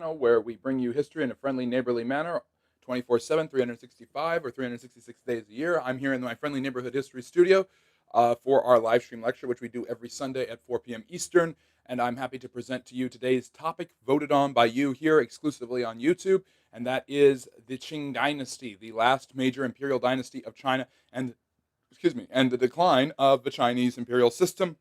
channel where we bring you history in a friendly, neighborly manner 24/7, 365, or 366 days a year. I'm here in my friendly neighborhood history studio for our live stream lecture, which we do every Sunday at 4 p.m. Eastern. And I'm happy to present to you today's topic voted on by you here exclusively on YouTube. And that is the Qing dynasty, the last major imperial dynasty of China, and and the decline of the Chinese imperial system,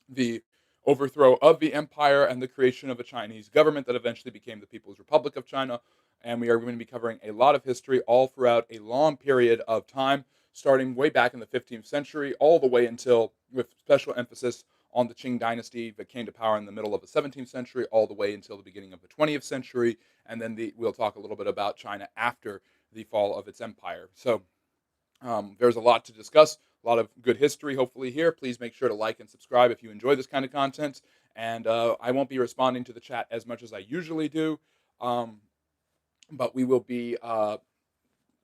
the overthrow of the empire, and the creation of a Chinese government that eventually became the People's Republic of China. And we are going to be covering a lot of history all throughout a long period of time, starting way back in the 15th century, all the way until, with special emphasis on the Qing dynasty that came to power in the middle of the 17th century, all the way until the beginning of the 20th century. And then we'll talk a little bit about China after the fall of its empire. So there's a lot to discuss, a lot of good history, hopefully, here. Please make sure to like and subscribe if you enjoy this kind of content. And I won't be responding to the chat as much as I usually do, um, but we will be.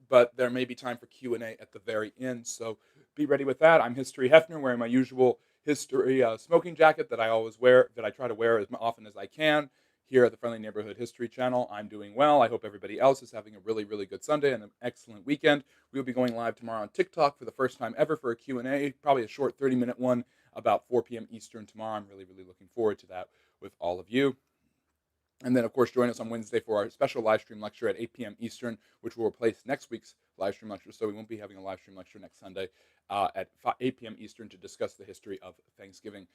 But there may be time for Q&A at the very end, so be ready with that. I'm History Hefner, wearing my usual history smoking jacket that I always wear, that I try to wear as often as I can here at the Friendly Neighborhood History Channel. I'm doing well. I hope everybody else is having a really, really good Sunday and an excellent weekend. We'll be going live tomorrow on TikTok for the first time ever for a Q&A, probably a short 30-minute one about 4 p.m. Eastern tomorrow. I'm really, really looking forward to that with all of you. And then, of course, join us on Wednesday for our special live stream lecture at 8 p.m. Eastern, which will replace next week's live stream lecture. So we won't be having a live stream lecture next Sunday at 8 p.m. Eastern to discuss the history of Thanksgiving,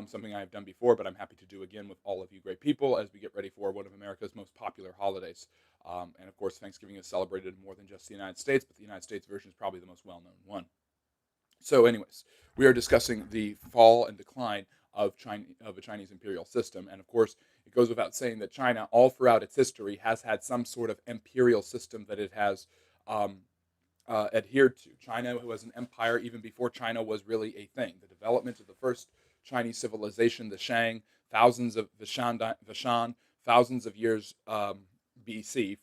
something I have done before, but I'm happy to do again with all of you great people as we get ready for one of America's most popular holidays. And, of course, Thanksgiving is celebrated in more than just the United States, but the United States version is probably the most well-known one. So anyways, we are discussing the fall and decline of the Chinese imperial system. And of course, it goes without saying that China, all throughout its history, has had some sort of imperial system that it has um, adhered to. China was an empire even before China was really a thing. The development of the first Chinese civilization, the Shang, the Shan, thousands of years BC,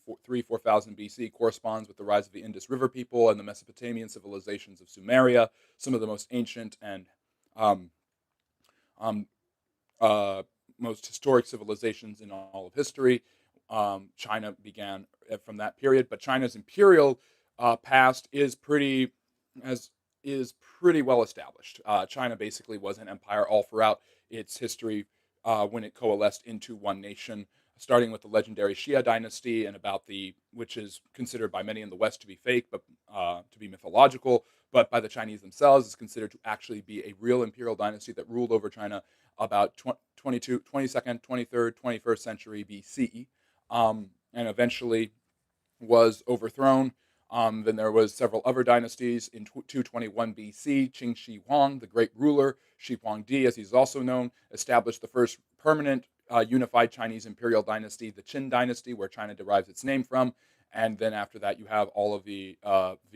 4,000 BC, corresponds with the rise of the Indus River people and the Mesopotamian civilizations of Sumeria, some of the most ancient and um, um, uh, most historic civilizations in all of history. China began from that period, but China's imperial past as is pretty well established. China basically was an empire all throughout its history when it coalesced into one nation, starting with the legendary Xia dynasty, and which is considered by many in the West to be fake, but to be mythological, but by the Chinese themselves is considered to actually be a real imperial dynasty that ruled over China about 22nd, 23rd, 21st century BC, and eventually was overthrown. Then there was several other dynasties in 221 BC. Qing Shi Huang, the great ruler, Shi Huangdi, as he's also known, established the first permanent unified Chinese imperial dynasty, the Qin dynasty, where China derives its name from. And then after that, you have all of the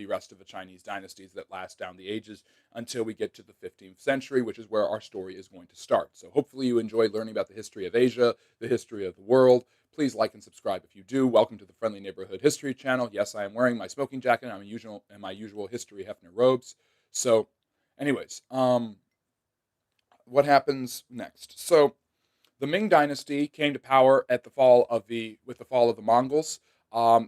rest of the Chinese dynasties that last down the ages until we get to the 15th century, which is where our story is going to start. So hopefully you enjoy learning about the history of Asia, the history of the world. Please like and subscribe if you do. Welcome to the Friendly Neighborhood History Channel. Yes, I am wearing my smoking jacket and my usual History Hefner robes. So, anyways, what happens next? So, the Ming Dynasty came to power with the fall of the Mongols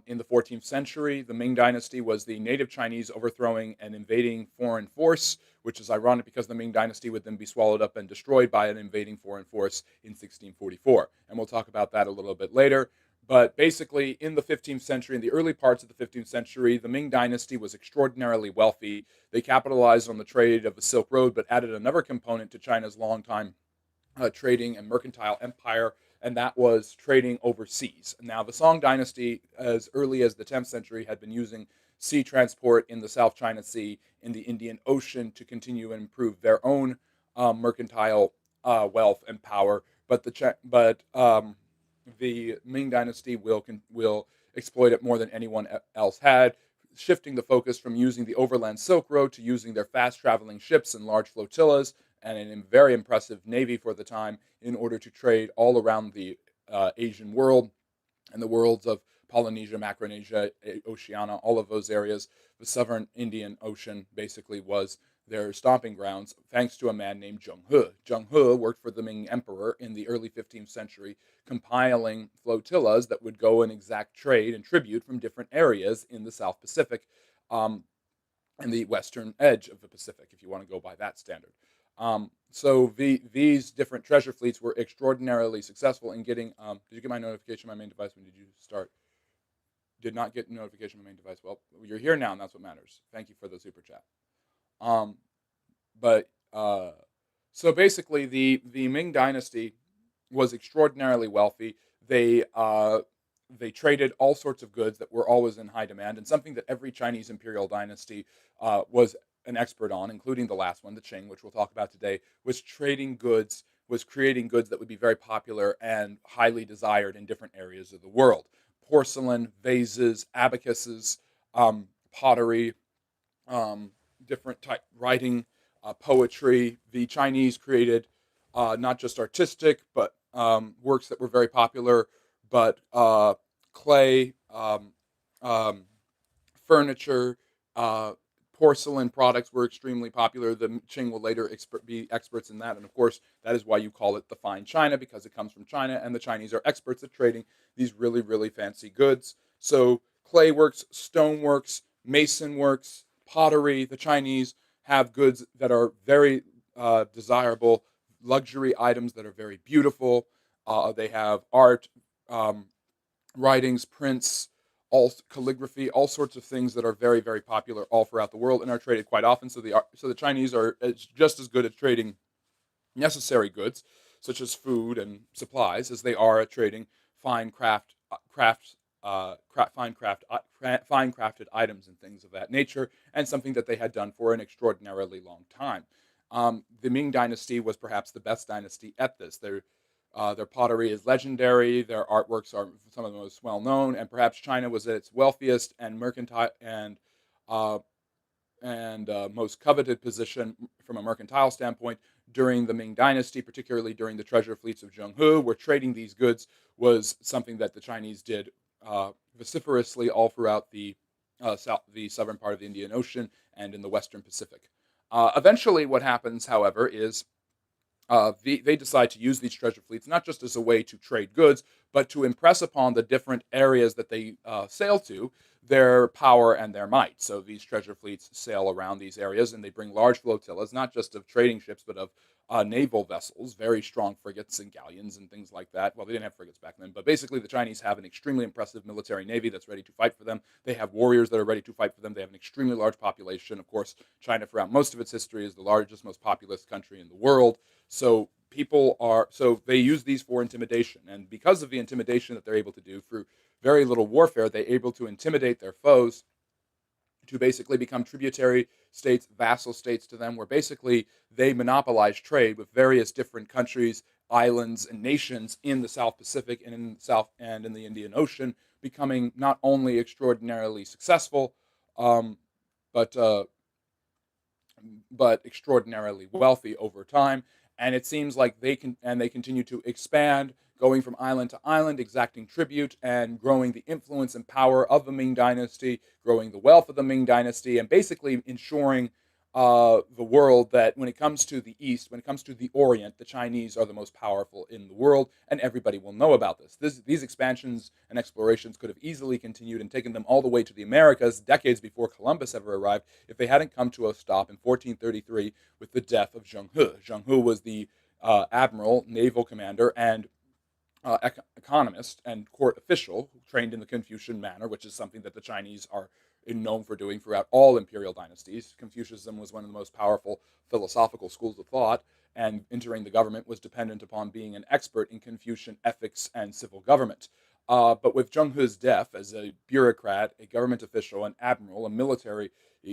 in the 14th century. The Ming Dynasty was the native Chinese overthrowing an invading foreign force, which is ironic because the Ming Dynasty would then be swallowed up and destroyed by an invading foreign force in 1644. And we'll talk about that a little bit later. But basically, in the 15th century, in the early parts of the 15th century, the Ming Dynasty was extraordinarily wealthy. They capitalized on the trade of the Silk Road, but added another component to China's longtime trading and mercantile empire, and that was trading overseas. Now, the Song Dynasty, as early as the 10th century, had been using sea transport in the South China Sea, in the Indian Ocean, to continue and improve their own mercantile wealth and power. But the Ming Dynasty will exploit it more than anyone else had, shifting the focus from using the overland Silk Road to using their fast-traveling ships and large flotillas and a very impressive navy for the time in order to trade all around the Asian world and the worlds of Polynesia, Macaronesia, Oceania, all of those areas. The southern Indian Ocean basically was their stomping grounds, thanks to a man named Zheng He. Zheng He worked for the Ming Emperor in the early 15th century, compiling flotillas that would go and exact trade and tribute from different areas in the South Pacific, um, and the western edge of the Pacific, if you want to go by that standard. These different treasure fleets were extraordinarily successful in getting. Did you get my notification on my main device? When did you start? Did not get notification on my main device. Well, you're here now, and that's what matters. Thank you for the super chat. Um, but So basically, the Ming Dynasty was extraordinarily wealthy. They traded all sorts of goods that were always in high demand, and something that every Chinese imperial dynasty was an expert on, including the last one, the Qing, which we'll talk about today, was trading goods, was creating goods that would be very popular and highly desired in different areas of the world. Porcelain, vases, abacuses, pottery, um, different type writing, poetry. The Chinese created not just artistic, but works that were very popular, but clay, furniture, uh, porcelain products were extremely popular. The Qing will later be experts in that, and of course, that is why you call it the fine China, because it comes from China, and the Chinese are experts at trading these really, really fancy goods. So clay works, stone works, mason works, pottery. The Chinese have goods that are very desirable, luxury items that are very beautiful. They have art, um, writings, prints, all calligraphy, all sorts of things that are very, very popular all throughout the world and are traded quite often. So the Chinese are just as good at trading necessary goods, such as food and supplies, as they are at trading fine fine crafted items and things of that nature, and something that they had done for an extraordinarily long time. The Ming Dynasty was perhaps the best dynasty at this. Their pottery is legendary. Their artworks are some of the most well known, and perhaps China was at its wealthiest and mercantile uh, and most coveted position from a mercantile standpoint during the Ming Dynasty, particularly during the treasure fleets of Zheng He, where trading these goods was something that the Chinese did vociferously all throughout the southern part of the Indian Ocean and in the Western Pacific. Eventually, what happens, however, is they decide to use these treasure fleets not just as a way to trade goods, but to impress upon the different areas that they sail to their power and their might. So these treasure fleets sail around these areas, and they bring large flotillas, not just of trading ships, but of naval vessels, very strong frigates and galleons and things like that. Well, they didn't have frigates back then, but basically the Chinese have an extremely impressive military navy that's ready to fight for them. They have warriors that are ready to fight for them. They have an extremely large population. Of course, China, throughout most of its history, is the largest, most populous country in the world. So they use these for intimidation, and because of the intimidation that they're able to do through very little warfare, they're able to intimidate their foes to basically become tributary states, vassal states to them, where basically they monopolize trade with various different countries, islands, and nations in the South Pacific and in the South and in the Indian Ocean, becoming not only extraordinarily successful, um, but extraordinarily wealthy over time. And it seems like they continue to expand, going from island to island, exacting tribute and growing the influence and power of the Ming Dynasty, growing the wealth of the Ming Dynasty, and basically ensuring the world that when it comes to the East, when it comes to the Orient, the Chinese are the most powerful in the world, and everybody will know about These expansions and explorations could have easily continued and taken them all the way to the Americas decades before Columbus ever arrived if they hadn't come to a stop in 1433 with the death of Zheng He. Zheng He was the admiral, naval commander, and economist and court official trained in the Confucian manner, which is something that the Chinese are known for doing throughout all imperial dynasties. Confucianism was one of the most powerful philosophical schools of thought, and entering the government was dependent upon being an expert in Confucian ethics and civil government. But with Zheng He's death as a bureaucrat, a government official, an admiral, a military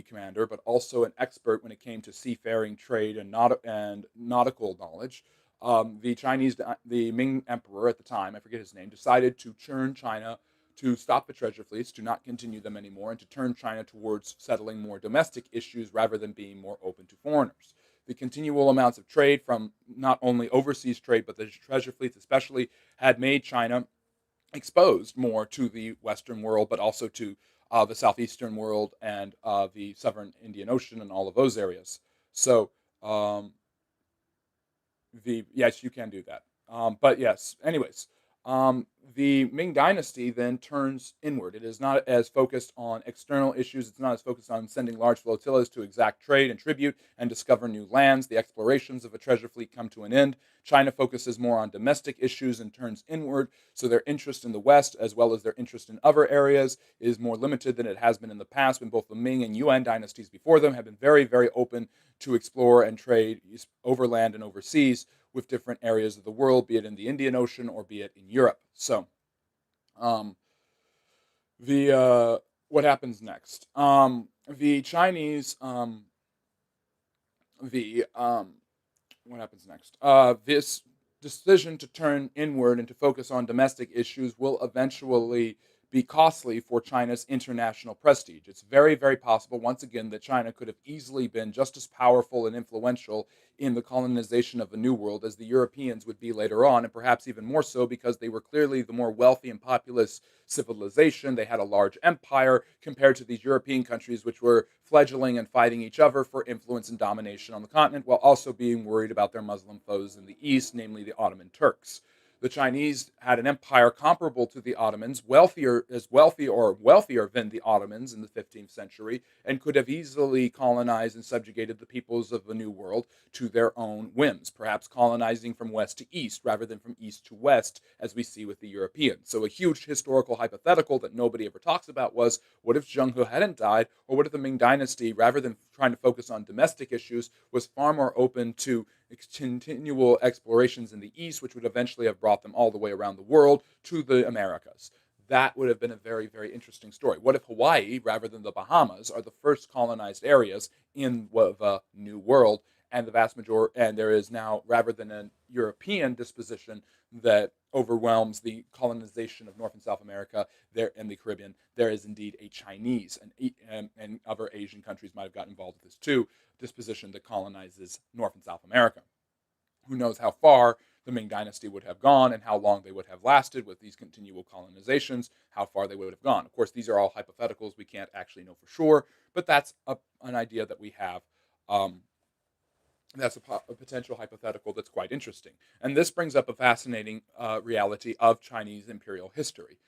commander, but also an expert when it came to seafaring, trade, and nautical knowledge, the Ming emperor at the time, I forget his name, decided to turn China, to stop the treasure fleets, to not continue them anymore, and to turn China towards settling more domestic issues rather than being more open to foreigners. The continual amounts of trade from not only overseas trade, but the treasure fleets especially, had made China exposed more to the Western world, but also to the southeastern world and the southern Indian Ocean and all of those areas. So um, the yes, you can do that. But yes, anyways, um, the Ming Dynasty then turns inward. It is not as focused on external issues. It's not as focused on sending large flotillas to exact trade and tribute and discover new lands. The explorations of a treasure fleet come to an end. China focuses more on domestic issues and turns inward. So their interest in the West, as well as their interest in other areas, is more limited than it has been in the past, when both the Ming and Yuan dynasties before them have been very, very open to explore and trade overland and overseas with different areas of the world, be it in the Indian Ocean or be it in Europe. So, um, the what happens next? The Chinese, the what happens next? This decision to turn inward and to focus on domestic issues will eventually be costly for China's international prestige. It's very, very possible, once again, that China could have easily been just as powerful and influential in the colonization of the New World as the Europeans would be later on, and perhaps even more so because they were clearly the more wealthy and populous civilization. They had a large empire compared to these European countries, which were fledgling and fighting each other for influence and domination on the continent, while also being worried about their Muslim foes in the east, namely the Ottoman Turks. The Chinese had an empire comparable to the Ottomans, wealthier than the Ottomans in the 15th century, and could have easily colonized and subjugated the peoples of the New World to their own whims, perhaps colonizing from west to east rather than from east to west, as we see with the Europeans. So a huge historical hypothetical that nobody ever talks about was, what if Zheng He hadn't died, or what if the Ming Dynasty, rather than trying to focus on domestic issues, was far more open to continual explorations in the East, which would eventually have brought them all the way around the world to the Americas. That would have been a very, very interesting story. What if Hawaii, rather than the Bahamas, are the first colonized areas in the New World, and the vast majority, and there is now, rather than a European disposition that overwhelms the colonization of North and South America there and the Caribbean, there is indeed a Chinese, and other Asian countries might have gotten involved with this too, disposition that colonizes North and South America. Who knows how far the Ming Dynasty would have gone and how long they would have lasted with these continual colonizations, how far they would have gone. Of course, these are all hypotheticals. We can't actually know for sure, but that's an idea that we have. Um, that's a potential hypothetical that's quite interesting. And this brings up a fascinating reality of Chinese imperial history.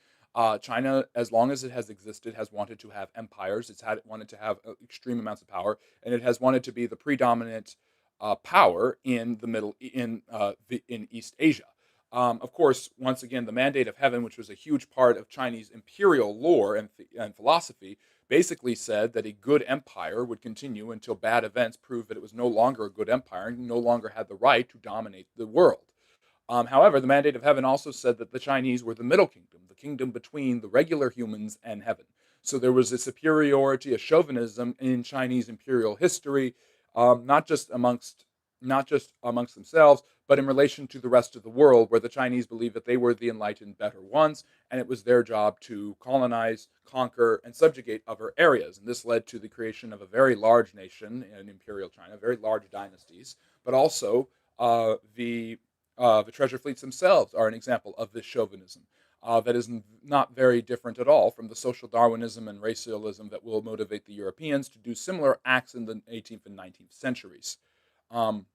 China, as long as it has existed, has wanted to have empires. It's wanted to have extreme amounts of power, and it has wanted to be the predominant power in the in East Asia. Of course, once again, the Mandate of Heaven, which was a huge part of Chinese imperial lore and philosophy, basically said that a good empire would continue until bad events proved that it was no longer a good empire and no longer had the right to dominate the world. However, the Mandate of Heaven also said that the Chinese were the middle kingdom, the kingdom between the regular humans and heaven. So there was a superiority, a chauvinism in Chinese imperial history, not just amongst themselves, but in relation to the rest of the world, where the Chinese believed that they were the enlightened, better ones, and it was their job to colonize, conquer, and subjugate other areas. And this led to the creation of a very large nation in imperial China, very large dynasties, but also the treasure fleets themselves are an example of this chauvinism. That is not very different at all from the social Darwinism and racialism that will motivate the Europeans to do similar acts in the 18th and 19th centuries. Um,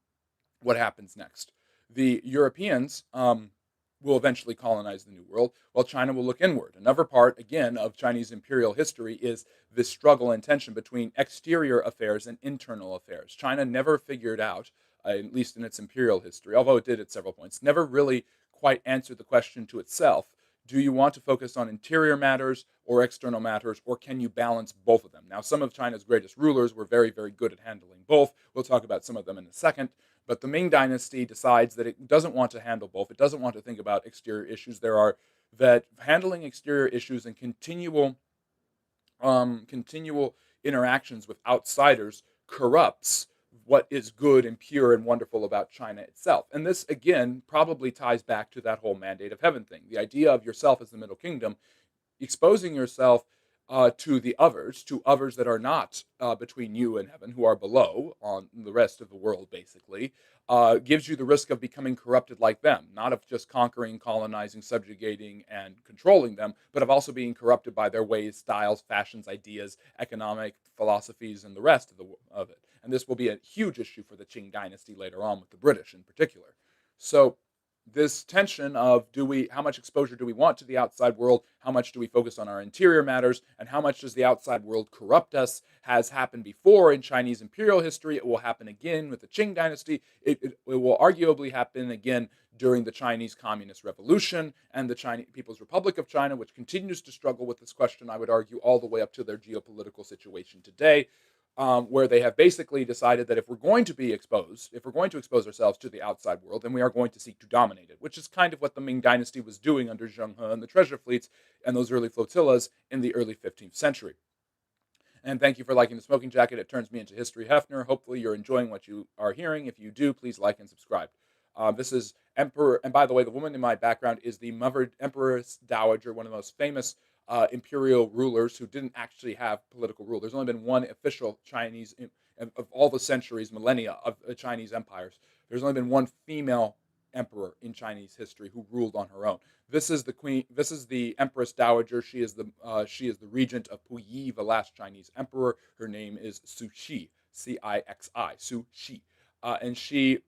what happens next? The Europeans will eventually colonize the New World, while China will look inward. Another part, again, of Chinese imperial history is this struggle and tension between exterior affairs and internal affairs. China never figured out, at least in its imperial history, although it did at several points, never really quite answered the question to itself. Do you want to focus on interior matters or external matters, or can you balance both of them? Now, some of China's greatest rulers were very, very good at handling both. We'll talk about some of them in a second. But the Ming Dynasty decides that it doesn't want to handle both. It doesn't want to think about exterior issues. That handling exterior issues and continual interactions with outsiders corrupts what is good and pure and wonderful about China itself. And this, again, probably ties back to that whole Mandate of Heaven thing. The idea of yourself as the Middle Kingdom, exposing yourself to others that are not between you and heaven, who are below on the rest of the world, basically, gives you the risk of becoming corrupted like them, not of just conquering, colonizing, subjugating, and controlling them, but of also being corrupted by their ways, styles, fashions, ideas, economic philosophies, and the rest of it. And this will be a huge issue for the Qing dynasty later on with the British in particular. So this tension of how much exposure do we want to the outside world, how much do we focus on our interior matters, and how much does the outside world corrupt us, has happened before in Chinese imperial history. It will happen again with the Qing dynasty. It will arguably happen again during the Chinese Communist Revolution and the Chinese People's Republic of China, which continues to struggle with this question, I would argue, all the way up to their geopolitical situation today, where they have basically decided that if we're going to be exposed, if we're going to expose ourselves to the outside world, then we are going to seek to dominate it, which is kind of what the Ming dynasty was doing under Zheng He and the treasure fleets and those early flotillas in the early 15th century. And thank you for liking the smoking jacket. It turns me into History Hefner. Hopefully you're enjoying what you are hearing. If you do, please like and subscribe. This is Emperor, and by the way, the woman in my background is the mother Empress Dowager, one of the most famous imperial rulers who didn't actually have political rule. There's only been one official Chinese, of all the centuries, millennia of the Chinese empires, there's only been one female emperor in Chinese history who ruled on her own. This is the queen. This is the Empress Dowager. She is the regent of Puyi, the last Chinese emperor. Her name is Su Qi, Cixi, Su Qi. And she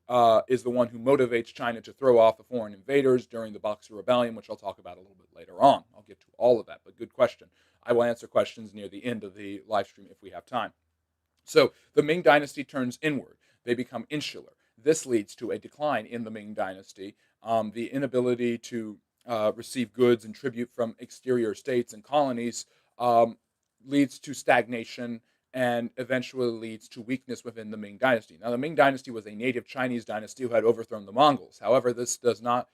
is the one who motivates China to throw off the foreign invaders during the Boxer Rebellion, which I'll talk about a little bit later on. I'll get to all of that, but good question. I will answer questions near the end of the live stream if we have time. So the Ming dynasty turns inward. They become insular. This leads to a decline in the Ming dynasty, the inability to receive goods and tribute from exterior states and colonies leads to stagnation and eventually leads to weakness within the Ming dynasty. Now, the Ming dynasty was a native Chinese dynasty who had overthrown the Mongols. However, that does not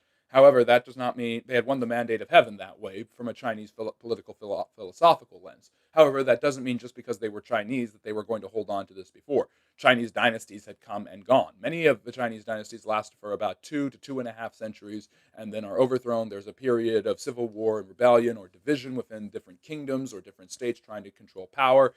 mean they had won the mandate of heaven that way from a Chinese political philosophical lens. However, that doesn't mean just because they were Chinese that they were going to hold on to this before. Chinese dynasties had come and gone. Many of the Chinese dynasties last for about 2 to 2.5 centuries and then are overthrown. There's a period of civil war and rebellion or division within different kingdoms or different states trying to control power.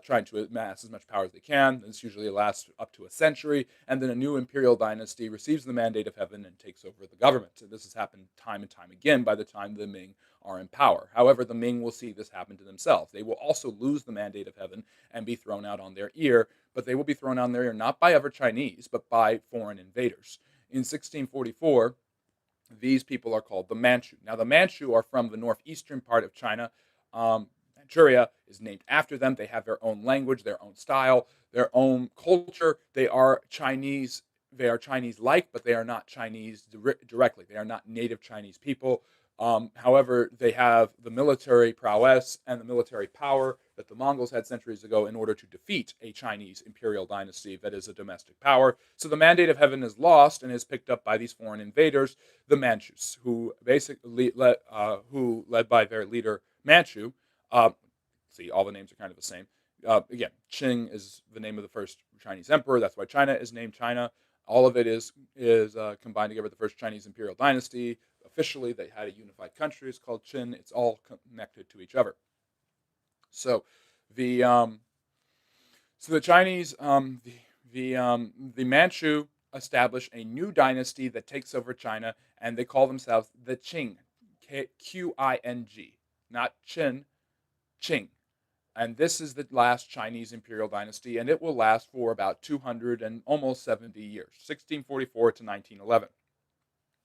Trying to amass as much power as they can. This usually lasts up to a century, and then a new imperial dynasty receives the mandate of heaven and takes over the government. So this has happened time and time again by the time the Ming are in power. However, the Ming will see this happen to themselves. They will also lose the mandate of heaven and be thrown out on their ear, but they will be thrown out on their ear not by other Chinese, but by foreign invaders. In 1644, these people are called the Manchu. Now, the Manchu are from the northeastern part of China. Manchuria is named after them. They have their own language, their own style, their own culture. They are Chinese. They are Chinese-like, but they are not Chinese directly. They are not native Chinese people. However, they have the military prowess and the military power that the Mongols had centuries ago in order to defeat a Chinese imperial dynasty that is a domestic power. So the mandate of heaven is lost and is picked up by these foreign invaders, the Manchus, who basically led by their leader Manchu. See, all the names are kind of the same. Again, Qing is the name of the first Chinese emperor. That's why China is named China. All of it is combined together with the first Chinese imperial dynasty. Officially, they had a unified country. It's called Qin. It's all connected to each other. So the Chinese, the Manchu establish a new dynasty that takes over China, and they call themselves the Qing, Qing, not Qin. Qing. And this is the last Chinese imperial dynasty, and it will last for about 200 and almost 70 years, 1644 to 1911.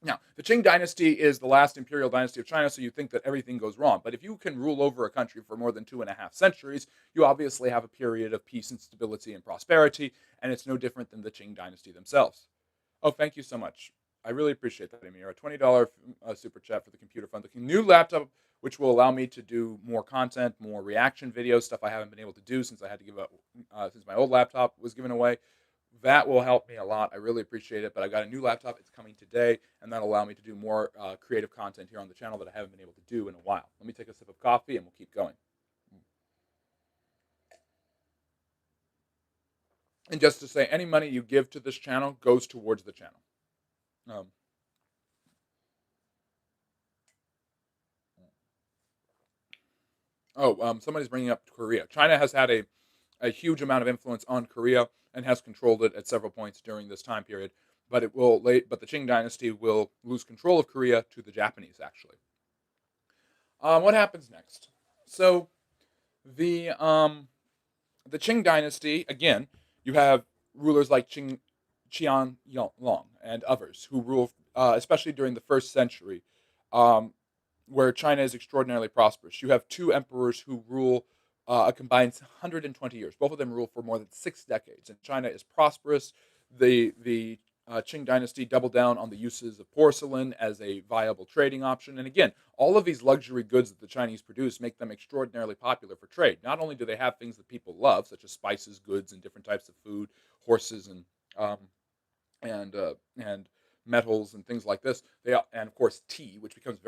Now, the Qing dynasty is the last imperial dynasty of China, so you think that everything goes wrong. But if you can rule over a country for more than 2.5 centuries, you obviously have a period of peace and stability and prosperity, and it's no different than the Qing dynasty themselves. Oh, thank you so much. I really appreciate that, Amir. A $20 super chat for the computer fund. The new laptop, which will allow me to do more content, more reaction videos, stuff I haven't been able to do since I had to give up, since my old laptop was given away. That will help me a lot. I really appreciate it. But I got a new laptop. It's coming today, and that'll allow me to do more creative content here on the channel that I haven't been able to do in a while. Let me take a sip of coffee, and we'll keep going. And just to say, any money you give to this channel goes towards the channel. Somebody's bringing up Korea. China has had a huge amount of influence on Korea and has controlled it at several points during this time period. But the Qing dynasty will lose control of Korea to the Japanese, actually. What happens next? So the Qing dynasty, again, You have rulers like Qian Long and others who rule, especially during the first century, um, where China is extraordinarily prosperous. You have two emperors who rule a combined 120 years. Both of them rule for more than 6 decades, and China is prosperous. The Qing dynasty doubled down on the uses of porcelain as a viable trading option. And again, all of these luxury goods that the Chinese produce make them extraordinarily popular for trade. Not only do they have things that people love, such as spices, goods, and different types of food, horses, um, and metals and things like this. And of course tea, which becomes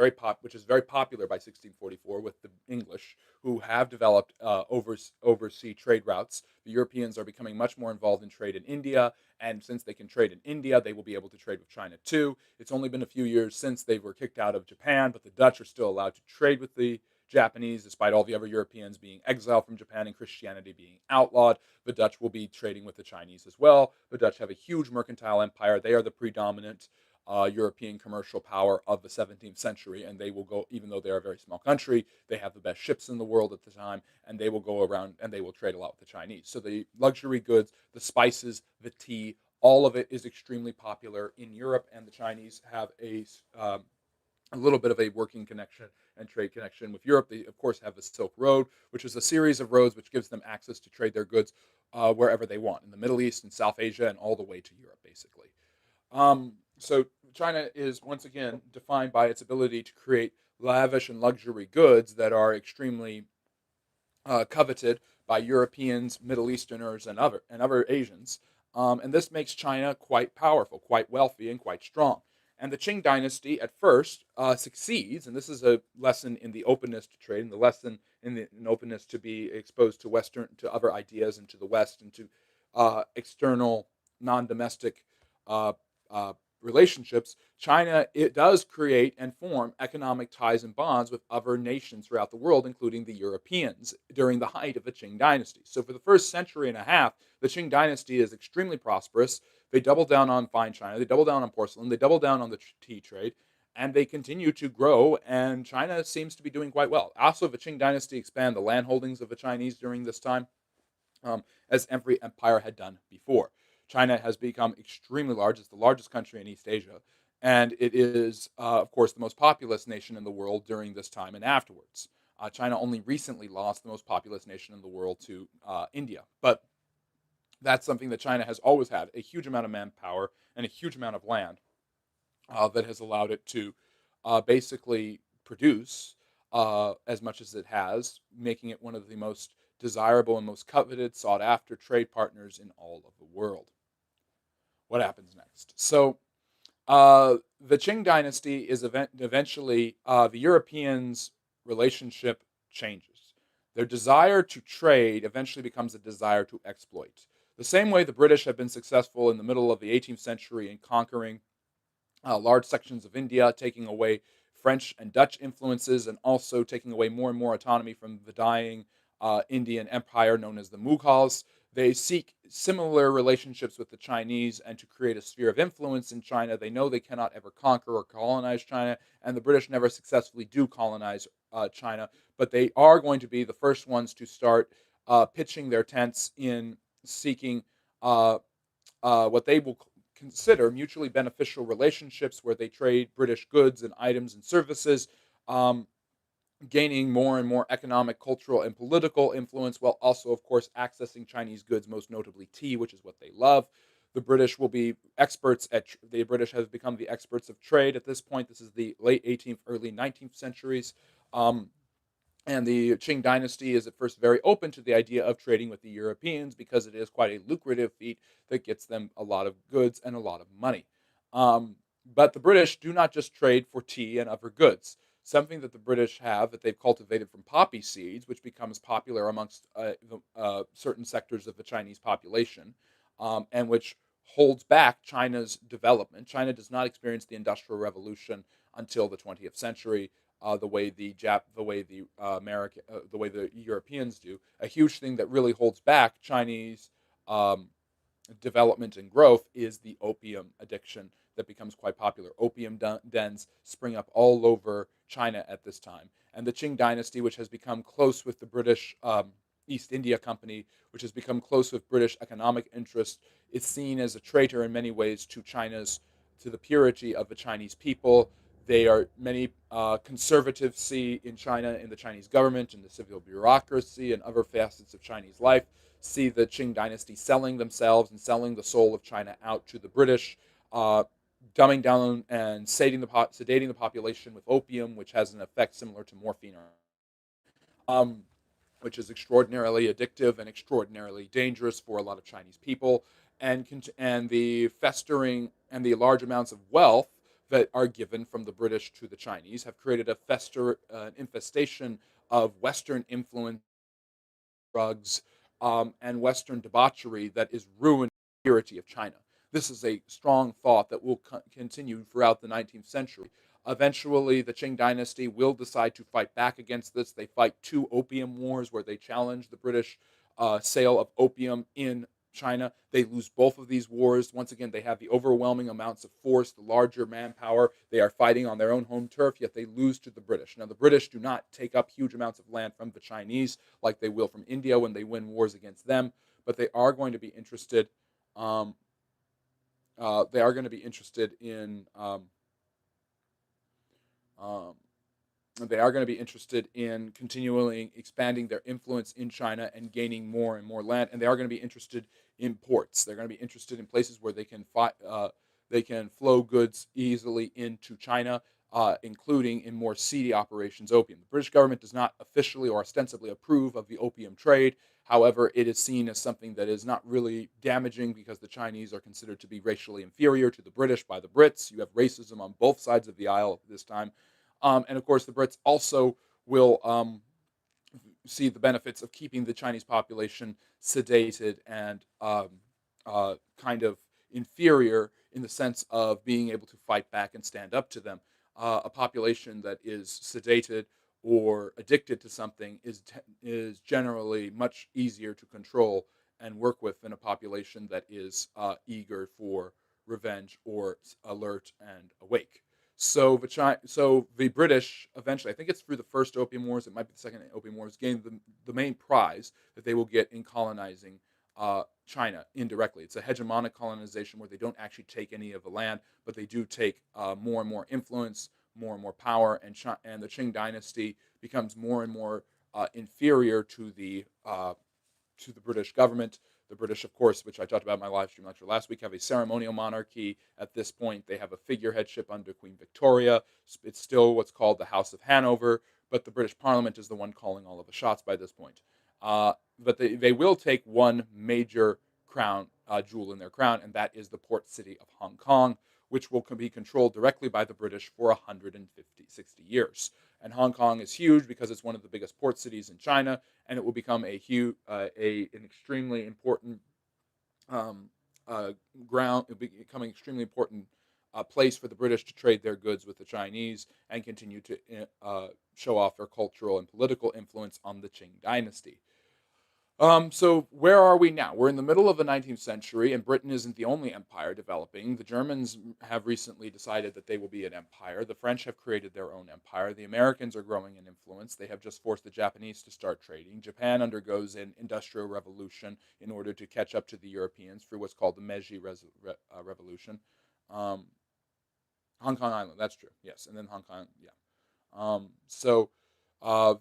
which is very popular by 1644 with the English, who have developed overseas trade routes. The Europeans are becoming much more involved in trade in India, and since they can trade in India, they will be able to trade with China too. It's only been a few years since they were kicked out of Japan, but the Dutch are still allowed to trade with the Japanese, despite all the other Europeans being exiled from Japan and Christianity being outlawed. The Dutch will be trading with the Chinese as well. The Dutch have a huge mercantile empire. They are the predominant European commercial power of the 17th century, and they will go, even though they're a very small country, they have the best ships in the world at the time, and they will go around and they will trade a lot with the Chinese. So the luxury goods, the spices, the tea, all of it is extremely popular in Europe, and the Chinese have a little bit of a working connection and trade connection with Europe. They, of course, have the Silk Road, which is a series of roads which gives them access to trade their goods wherever they want, in the Middle East and South Asia and all the way to Europe, basically. So China is, once again, defined by its ability to create lavish and luxury goods that are extremely coveted by Europeans, Middle Easterners, and other Asians. And this makes China quite powerful, quite wealthy, and quite strong. And the Qing dynasty at first succeeds, and this is a lesson in the openness to trade, and the lesson in openness to be exposed to other ideas, and to the West, and to external, non-domestic uh, uh, relationships. China, it does create and form economic ties and bonds with other nations throughout the world, including the Europeans, during the height of the Qing dynasty. So for the first century and a half, the Qing dynasty is extremely prosperous. They double down on fine china, they double down on porcelain, they double down on the tea trade, and they continue to grow, and China seems to be doing quite well. Also, the Qing dynasty expand the land holdings of the Chinese during this time, as every empire had done before. China has become extremely large. It's the largest country in East Asia, and it is, of course, the most populous nation in the world during this time and afterwards. China only recently lost the most populous nation in the world to India, but that's something that China has always had: a huge amount of manpower and a huge amount of land that has allowed it to basically produce as much as it has, making it one of the most desirable and most coveted, sought after trade partners in all of the world. What happens next? So, the Qing dynasty is eventually the Europeans' relationship changes. Their desire to trade eventually becomes a desire to exploit. The same way the British have been successful in the middle of the 18th century in conquering large sections of India, taking away French and Dutch influences, and also taking away more and more autonomy from the dying Indian empire known as the Mughals. They seek similar relationships with the Chinese and to create a sphere of influence in China. They know they cannot ever conquer or colonize China, and the British never successfully do colonize China, but they are going to be the first ones to start pitching their tents in seeking what they will consider mutually beneficial relationships where they trade British goods and items and services, um, gaining more and more economic, cultural, and political influence, while also, of course, accessing Chinese goods, most notably tea, which is what they love. The British will be experts at. The British have become the experts of trade at this point. This is the late 18th, early 19th centuries. Um, and the Qing dynasty is at first very open to the idea of trading with the Europeans because it is quite a lucrative feat that gets them a lot of goods and a lot of money. Um, but the British do not just trade for tea and other goods. Something that the British have that they've cultivated from poppy seeds, which becomes popular amongst certain sectors of the Chinese population, and which holds back China's development. China does not experience the Industrial Revolution until the 20th century, the way the Europeans do. A huge thing that really holds back Chinese um, development and growth is the opium addiction that becomes quite popular. Opium dens spring up all over China at this time, and the Qing dynasty, which has become close with the British East India Company, which has become close with British economic interests, is seen as a traitor in many ways to the purity of the Chinese people. They are many conservatives see in China, in the Chinese government, in the civil bureaucracy, and other facets of Chinese life, see the Qing dynasty selling themselves and selling the soul of China out to the British, uh, dumbing down and sedating the population with opium, which has an effect similar to morphine, um, which is extraordinarily addictive and extraordinarily dangerous for a lot of Chinese people, and the festering and the large amounts of wealth that are given from the British to the Chinese have created infestation of Western influence, drugs, and Western debauchery that is ruining the purity of China. This is a strong thought that will continue throughout the 19th century. Eventually, the Qing dynasty will decide to fight back against this. They fight two opium wars where they challenge the British sale of opium in China. They lose both of these wars. Once again, they have the overwhelming amounts of force, the larger manpower. They are fighting on their own home turf, yet they lose to the British. Now, the British do not take up huge amounts of land from the Chinese like they will from India when they win wars against them, but they are going to be interested. Um, they are going to be interested in um, they are going to be interested in continually expanding their influence in China and gaining more and more land. And they are going to be interested in ports. They're going to be interested in places where they can flow goods easily into China, including in more seedy operations opium. The British government does not officially or ostensibly approve of the opium trade. However, it is seen as something that is not really damaging because the Chinese are considered to be racially inferior to the British by the Brits. You have racism on both sides of the aisle at this time. And of course, the Brits also will see the benefits of keeping the Chinese population sedated and kind of inferior in the sense of being able to fight back and stand up to them. A population that is sedated or addicted to something is generally much easier to control and work with than a population that is eager for revenge or alert and awake. So the British eventually, I think it's through the first Opium Wars, it might be the second Opium Wars, gained the main prize that they will get in colonizing China indirectly. It's a hegemonic colonization where they don't actually take any of the land, but they do take more and more influence, more and more power, and the Qing dynasty becomes more and more inferior to the British government. The British, of course, which I talked about in my live stream lecture last week, have a ceremonial monarchy. At this point, they have a figureheadship under Queen Victoria. It's still what's called the House of Hanover, but the British Parliament is the one calling all of the shots by this point. But they will take one major crown jewel in their crown, and that is the port city of Hong Kong, which will be controlled directly by the British for 60 years. And Hong Kong is huge because it's one of the biggest port cities in China, and it will become an extremely important um, uh, becoming extremely important place for the British to trade their goods with the Chinese and continue to show off their cultural and political influence on the Qing dynasty. So where are we now? We're in the middle of the 19th century, and Britain isn't the only empire developing. The Germans have recently decided that they will be an empire. The French have created their own empire. The Americans are growing in influence. They have just forced the Japanese to start trading. Japan undergoes an industrial revolution in order to catch up to the Europeans through what's called the Revolution. Um, Hong Kong Island, that's true. Yes, and then Hong Kong, yeah.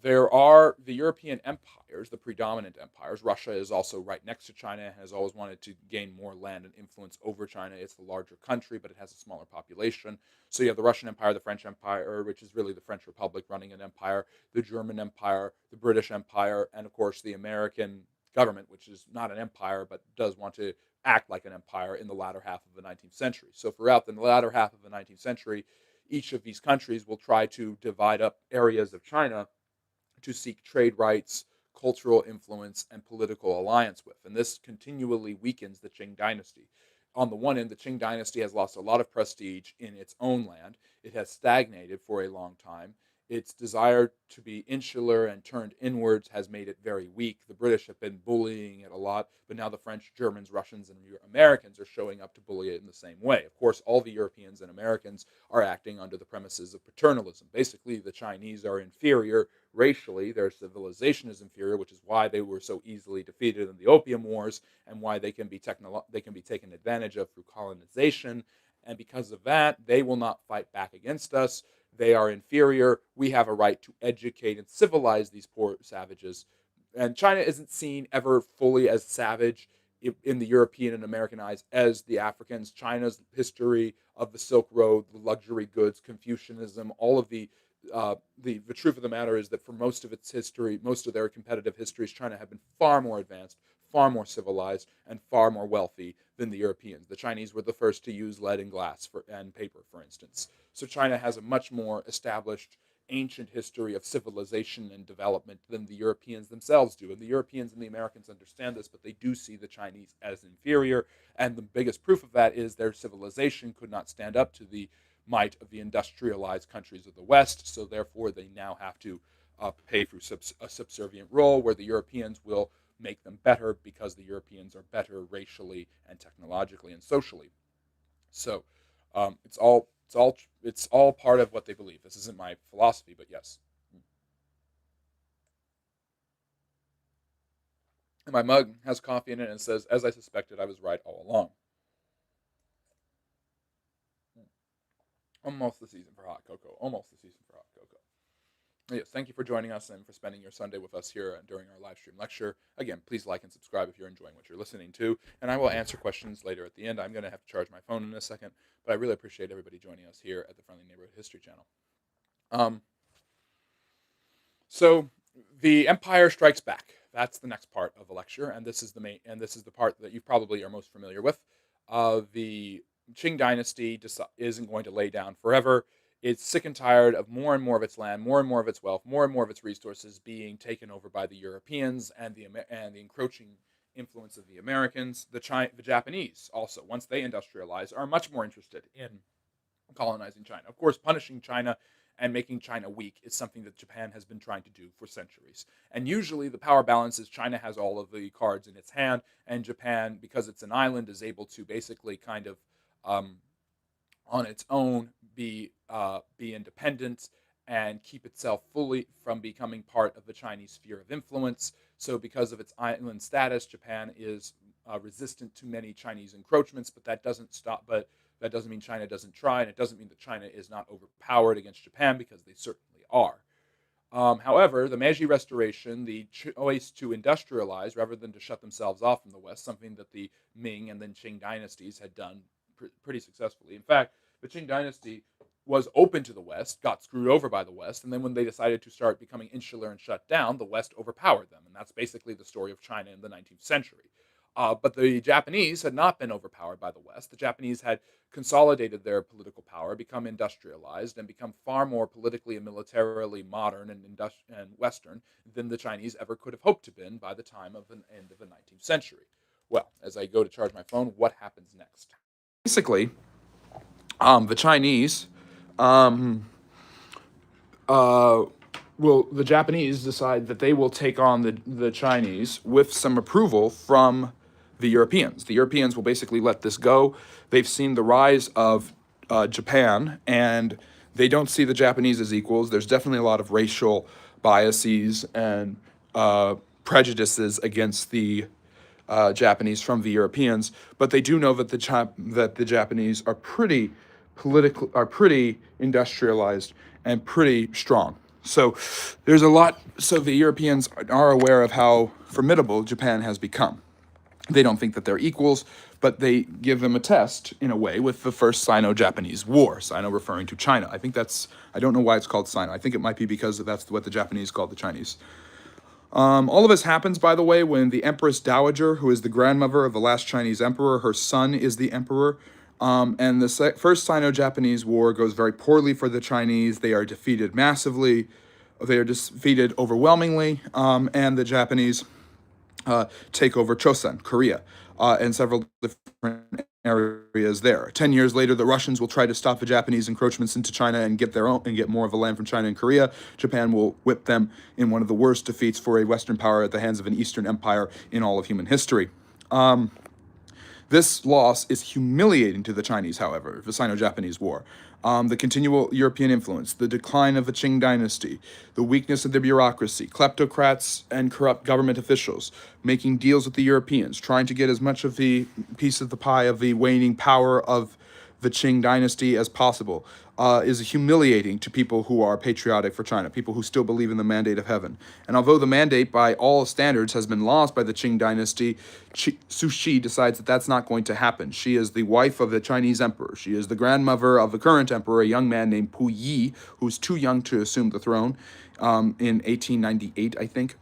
There are the European empires, the predominant empires. Russia is also right next to China and has always wanted to gain more land and influence over China. It's the larger country, but it has a smaller population. So you have the Russian Empire, the French Empire, which is really the French Republic running an empire, the German Empire, the British Empire, and of course the American government, which is not an empire but does want to act like an empire in the latter half of the 19th century. So throughout the latter half of the 19th century, each of these countries will try to divide up areas of China to seek trade rights, cultural influence, and political alliance with. And this continually weakens the Qing dynasty. On the one end, the Qing dynasty has lost a lot of prestige in its own land. It has stagnated for a long time. Its desire to be insular and turned inwards has made it very weak. The British have been bullying it a lot, but now the French, Germans, Russians, and Americans are showing up to bully it in the same way. Of course, all the Europeans and Americans are acting under the premises of paternalism. Basically, the Chinese are inferior, racially. Their civilization is inferior, which is why they were so easily defeated in the Opium Wars, and why they can be taken advantage of through colonization. And because of that, they will not fight back against us. They are inferior. We have a right to educate and civilize these poor savages. And China isn't seen ever fully as savage in the European and American eyes as the Africans. China's history of the Silk Road, the luxury goods, Confucianism, all of the truth of the matter is that for most of its history, most of their competitive histories, China have been far more advanced, far more civilized, and far more wealthy than the Europeans. The Chinese were the first to use lead and glass and paper, for instance. So China has a much more established ancient history of civilization and development than the Europeans themselves do. And the Europeans and the Americans understand this, but they do see the Chinese as inferior. And the biggest proof of that is their civilization could not stand up to the might of the industrialized countries of the West. So therefore, they now have to pay through a subservient role where the Europeans will make them better because the Europeans are better racially and technologically and socially. So it's all part of what they believe. This isn't my philosophy, but yes. And my mug has coffee in it and says, "As I suspected, I was right all along." Almost the season for hot cocoa. Almost the season for hot cocoa. Yes, thank you for joining us and for spending your Sunday with us here during our live stream lecture. Again, please like and subscribe if you're enjoying what you're listening to, and I will answer questions later at the end. I'm going to have to charge my phone in a second, but I really appreciate everybody joining us here at the Friendly Neighborhood History Channel. So the Empire Strikes Back. That's the next part of the lecture, and this is the part that you probably are most familiar with. The Qing dynasty isn't going to lay down forever. It's sick and tired of more and more of its land, more and more of its wealth, more and more of its resources being taken over by the Europeans and the encroaching influence of the Americans. The Japanese also, once they industrialize, are much more interested in colonizing China. Of course, punishing China and making China weak is something that Japan has been trying to do for centuries. And usually the power balance is China has all of the cards in its hand, and Japan, because it's an island, is able to basically kind of on its own be independent and keep itself fully from becoming part of the Chinese sphere of influence. So because of its island status, Japan is resistant to many Chinese encroachments, but that doesn't mean China doesn't try, and it doesn't mean that China is not overpowered against Japan, because they certainly are. However, the Meiji Restoration, the choice to industrialize rather than to shut themselves off from the West, something that the Ming and then Qing dynasties had done pretty successfully. In fact, the Qing dynasty was open to the West, got screwed over by the West, and then when they decided to start becoming insular and shut down, the West overpowered them. And that's basically the story of China in the 19th century. But the Japanese had not been overpowered by the West. The Japanese had consolidated their political power, become industrialized, and become far more politically and militarily modern and Western than the Chinese ever could have hoped to be by the time of the end of the 19th century. Well, as I go to charge my phone, what happens next? Basically, the Chinese the Japanese decide that they will take on the Chinese with some approval from the Europeans. The Europeans will basically let this go. They've seen the rise of Japan, and they don't see the Japanese as equals. There's definitely a lot of racial biases and prejudices against the Japanese from the Europeans, but they do know that the Japanese are pretty industrialized and pretty strong. So there's a lot. So the Europeans are aware of how formidable Japan has become. They don't think that they're equals, but they give them a test in a way with the first Sino-Japanese War. Sino referring to China. I don't know why it's called Sino. I think it might be because that's what the Japanese called the Chinese. All of this happens, by the way, when the Empress Dowager, who is the grandmother of the last Chinese emperor, her son is the emperor. And the first Sino-Japanese War goes very poorly for the Chinese. They are defeated massively. They are defeated overwhelmingly. And the Japanese take over Chosen, Korea, and several different areas there. 10 years later, the Russians will try to stop the Japanese encroachments into China and get more of the land from China and Korea. Japan will whip them in one of the worst defeats for a Western power at the hands of an Eastern empire in all of human history. This loss is humiliating to the Chinese, however, the Sino-Japanese War. The continual European influence, the decline of the Qing dynasty, the weakness of the bureaucracy, kleptocrats and corrupt government officials making deals with the Europeans, trying to get as much of the piece of the pie of the waning power of the Qing dynasty as possible, is humiliating to people who are patriotic for China, people who still believe in the mandate of heaven. And although the mandate, by all standards, has been lost by the Qing dynasty, Su Shi decides that that's not going to happen. She is the wife of the Chinese emperor. She is the grandmother of the current emperor, a young man named Pu Yi, who's too young to assume the throne, in 1898, I think.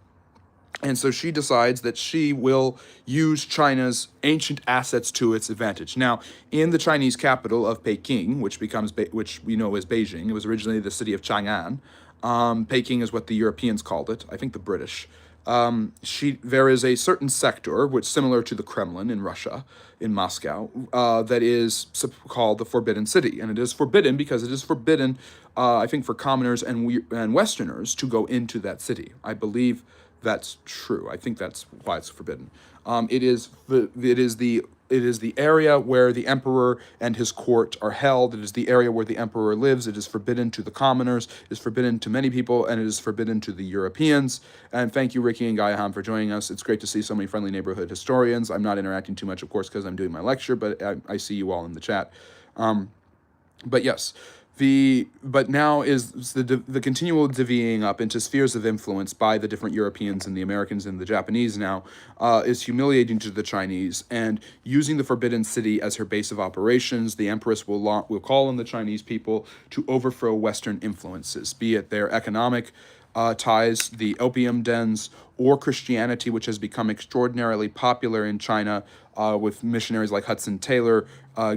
And so she decides that she will use China's ancient assets to its advantage. Now, in the Chinese capital of Peking, which we know as Beijing, it was originally the city of Chang'an. Peking is what the Europeans called it. I think the British. There is a certain sector, which similar to the Kremlin in Russia, in Moscow, that is called the Forbidden City, and it is forbidden because it is forbidden, I think, for commoners and Westerners to go into that city. I believe that's true. I think that's why it's forbidden. It is the area where the emperor and his court are held. It is the area where the emperor lives. It is forbidden to the commoners. It is forbidden to many people, and it is forbidden to the Europeans. And thank you, Ricky and Gaia Ham, for joining us. It's great to see so many friendly neighborhood historians. I'm not interacting too much, of course, because I'm doing my lecture, but I see you all in the chat. But yes, but now is the continual divvying up into spheres of influence by the different Europeans and the Americans and the Japanese now is humiliating to the Chinese. And using the Forbidden City as her base of operations, the Empress will call on the Chinese people to overthrow Western influences, be it their economic ties, the opium dens, or Christianity, which has become extraordinarily popular in China, with missionaries like Hudson Taylor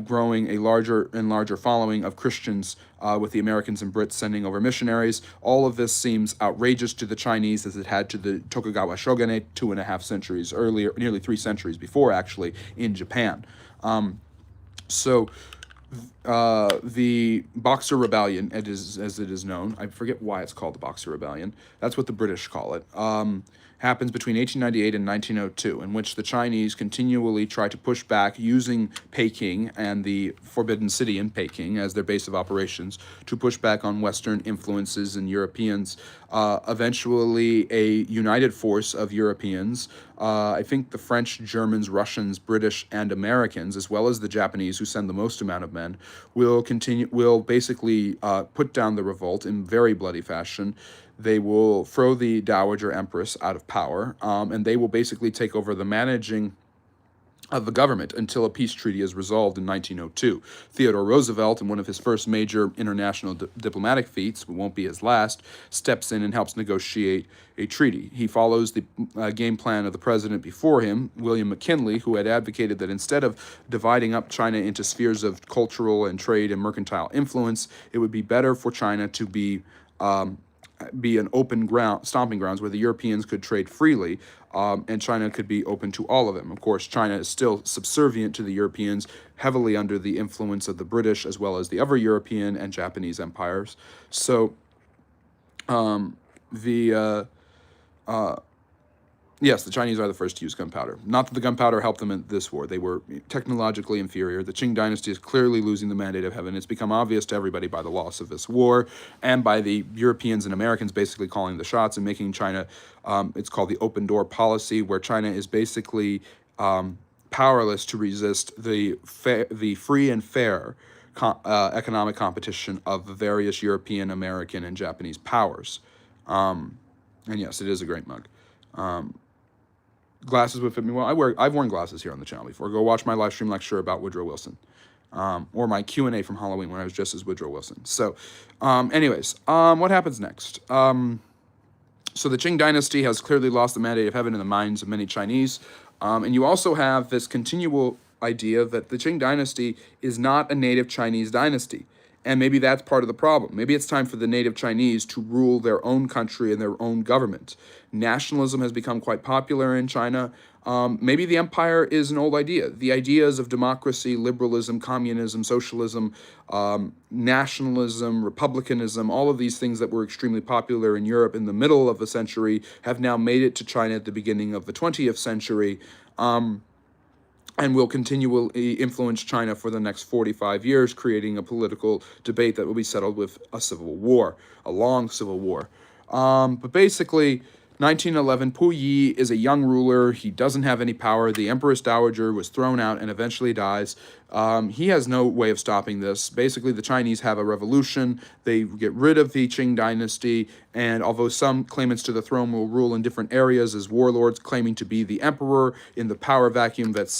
growing a larger and larger following of Christians, with the Americans and Brits sending over missionaries. All of this seems outrageous to the Chinese, as it had to the Tokugawa shogunate 2.5 centuries earlier, nearly 3 centuries before, actually, in Japan. The Boxer Rebellion, as it is known, I forget why it's called the Boxer Rebellion, that's what the British call it, happens between 1898 and 1902, in which the Chinese continually try to push back using Peking and the Forbidden City in Peking as their base of operations to push back on Western influences and Europeans. Eventually, a united force of Europeans, I think the French, Germans, Russians, British, and Americans, as well as the Japanese, who send the most amount of men, will basically put down the revolt in very bloody fashion. They will throw the Dowager Empress out of power, and they will basically take over the managing of the government until a peace treaty is resolved in 1902. Theodore Roosevelt, in one of his first major international diplomatic feats, it won't be his last, steps in and helps negotiate a treaty. He follows the game plan of the president before him, William McKinley, who had advocated that instead of dividing up China into spheres of cultural and trade and mercantile influence, it would be better for China to be an open stomping grounds where the Europeans could trade freely, and China could be open to all of them. Of course, China is still subservient to the Europeans, heavily under the influence of the British as well as the other European and Japanese empires. So yes, the Chinese are the first to use gunpowder. Not that the gunpowder helped them in this war. They were technologically inferior. The Qing dynasty is clearly losing the mandate of heaven. It's become obvious to everybody by the loss of this war and by the Europeans and Americans basically calling the shots and making China, it's called the open door policy, where China is basically powerless to resist the free and fair economic competition of the various European, American, and Japanese powers. And yes, it is a great mug. Glasses would fit me well. I've worn glasses here on the channel before. Go watch my live stream lecture about Woodrow Wilson, or my Q&A from Halloween when I was dressed as Woodrow Wilson. So, anyways, what happens next? So the Qing dynasty has clearly lost the mandate of heaven in the minds of many Chinese, and you also have this continual idea that the Qing dynasty is not a native Chinese dynasty. And maybe that's part of the problem. Maybe it's time for the native Chinese to rule their own country and their own government. Nationalism has become quite popular in China. Maybe the empire is an old idea. The ideas of democracy, liberalism, communism, socialism, nationalism, republicanism, all of these things that were extremely popular in Europe in the middle of the century have now made it to China at the beginning of the 20th century. and will continually influence China for the next 45 years, creating a political debate that will be settled with a civil war, a long civil war. But basically, 1911, Puyi is a young ruler. He doesn't have any power. The Empress Dowager was thrown out and eventually dies. He has no way of stopping this. Basically, the Chinese have a revolution. They get rid of the Qing dynasty, and although some claimants to the throne will rule in different areas as warlords claiming to be the emperor in the power vacuum that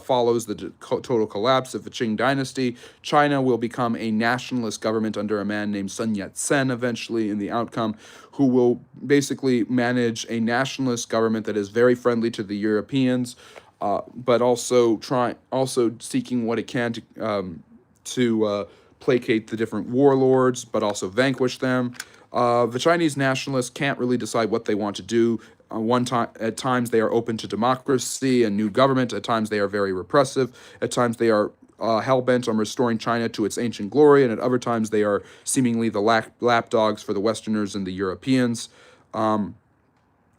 follows the total collapse of the Qing dynasty, China will become a nationalist government under a man named Sun Yat-sen eventually in the outcome, who will basically manage a nationalist government that is very friendly to the Europeans, but also seeking what it can to placate the different warlords, but also vanquish them. The Chinese nationalists can't really decide what they want to do. At times they are open to democracy and new government. At times they are very repressive. At times they are hell-bent on restoring China to its ancient glory, and at other times they are seemingly the lapdogs for the Westerners and the Europeans.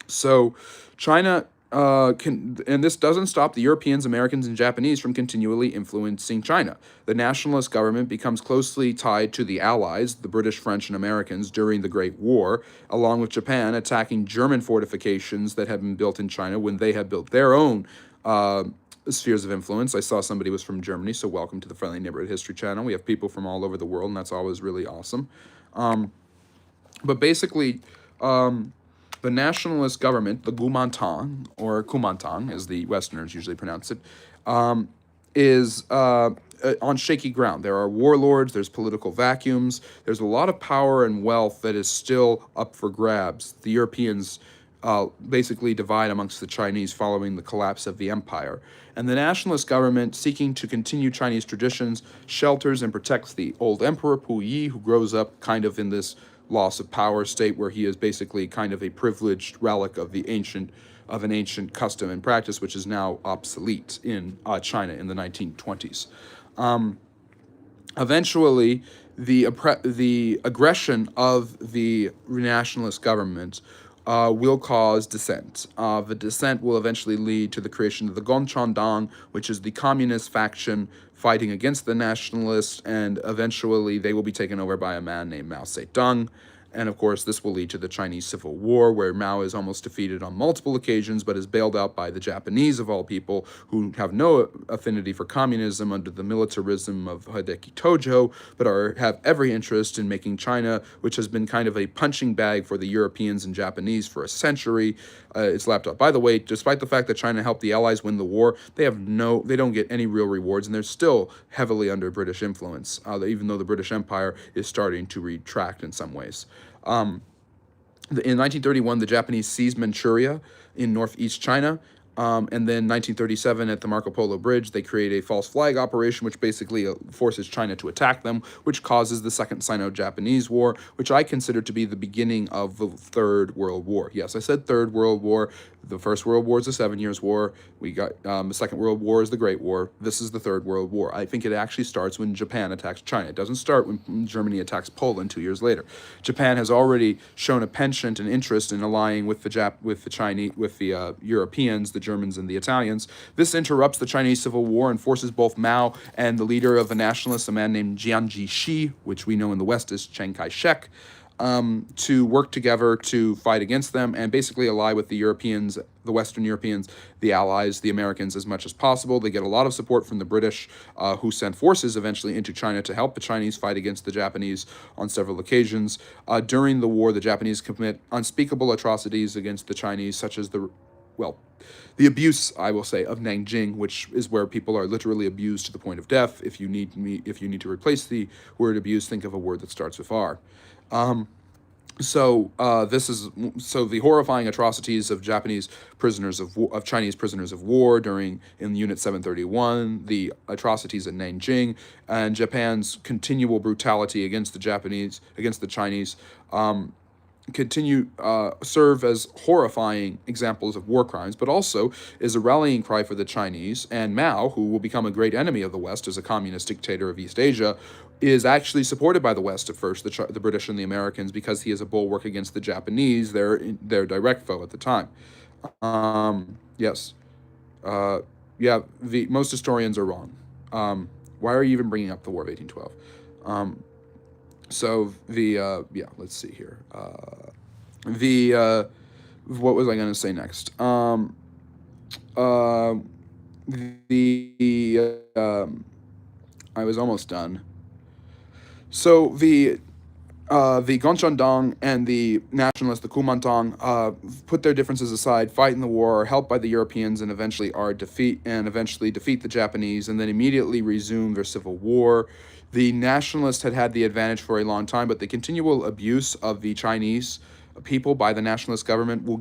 So China and this doesn't stop the Europeans, Americans, and Japanese from continually influencing China. The nationalist government becomes closely tied to the Allies, the British, French, and Americans, during the Great War, along with Japan attacking German fortifications that had been built in China when they had built their own spheres of influence. I saw somebody was from Germany, so welcome to the Friendly Neighborhood History channel. We have people from all over the world, and that's always really awesome. But basically, the nationalist government, the Gumantang, or Kumantang, as the Westerners usually pronounce it, is on shaky ground. There are warlords, there's political vacuums, there's a lot of power and wealth that is still up for grabs. The Europeans basically divide amongst the Chinese following the collapse of the empire. And the nationalist government, seeking to continue Chinese traditions, shelters and protects the old emperor, Puyi, who grows up kind of in this loss of power state where he is basically kind of a privileged relic of an ancient custom and practice, which is now obsolete in China in the 1920s. Eventually, the aggression of the nationalist government will cause dissent. The dissent will eventually lead to the creation of the Gongchandang, which is the communist faction fighting against the nationalists, and eventually they will be taken over by a man named Mao Zedong. And of course, this will lead to the Chinese Civil War, where Mao is almost defeated on multiple occasions, but is bailed out by the Japanese, of all people, who have no affinity for communism under the militarism of Hideki Tojo, but have every interest in making China, which has been kind of a punching bag for the Europeans and Japanese for a century, its laptop. By the way, despite the fact that China helped the Allies win the war, they don't get any real rewards, and they're still heavily under British influence, even though the British Empire is starting to retract in some ways. In 1931, the Japanese seized Manchuria in northeast China. And then 1937, at the Marco Polo Bridge, they create a false flag operation, which basically forces China to attack them, which causes the Second Sino-Japanese War, which I consider to be the beginning of the Third World War. Yes, I said Third World War. The First World War is the 7 Years' War. We got the Second World War is the Great War. This is the Third World War. I think it actually starts when Japan attacks China. It doesn't start when Germany attacks Poland 2 years later. Japan has already shown a penchant and interest in allying with the Europeans, the Germans, and the Italians. This interrupts the Chinese Civil War and forces both Mao and the leader of the nationalists, a man named Jiang Jieshi, which we know in the West as Chiang Kai-shek, to work together to fight against them and basically ally with the Europeans, the Western Europeans, the Allies, the Americans as much as possible. They get a lot of support from the British, who sent forces eventually into China to help the Chinese fight against the Japanese on several occasions. During the war, the Japanese commit unspeakable atrocities against the Chinese, such as the abuse, I will say, of Nanjing, which is where people are literally abused to the point of death. If you need to replace the word abuse, think of a word that starts with R. So the horrifying atrocities of Chinese prisoners of war in Unit 731, the atrocities at Nanjing, and Japan's continual brutality against the Chinese, serve as horrifying examples of war crimes, but also is a rallying cry for the Chinese. And Mao, who will become a great enemy of the West as a communist dictator of East Asia, is actually supported by the West at first, the British and the Americans, because he is a bulwark against the Japanese, their direct foe at the time. Yes. yeah, most historians are wrong. Why are you even bringing up the War of 1812? So yeah, let's see here. The what was I going to say next? Uh, the I was almost done. So the Gongchandong and the nationalists, the Kuomintang, put their differences aside, fight in the war, are helped by the Europeans, and eventually defeat the Japanese, and then immediately resume their civil war. The nationalists had the advantage for a long time, but the continual abuse of the Chinese people by the nationalist government will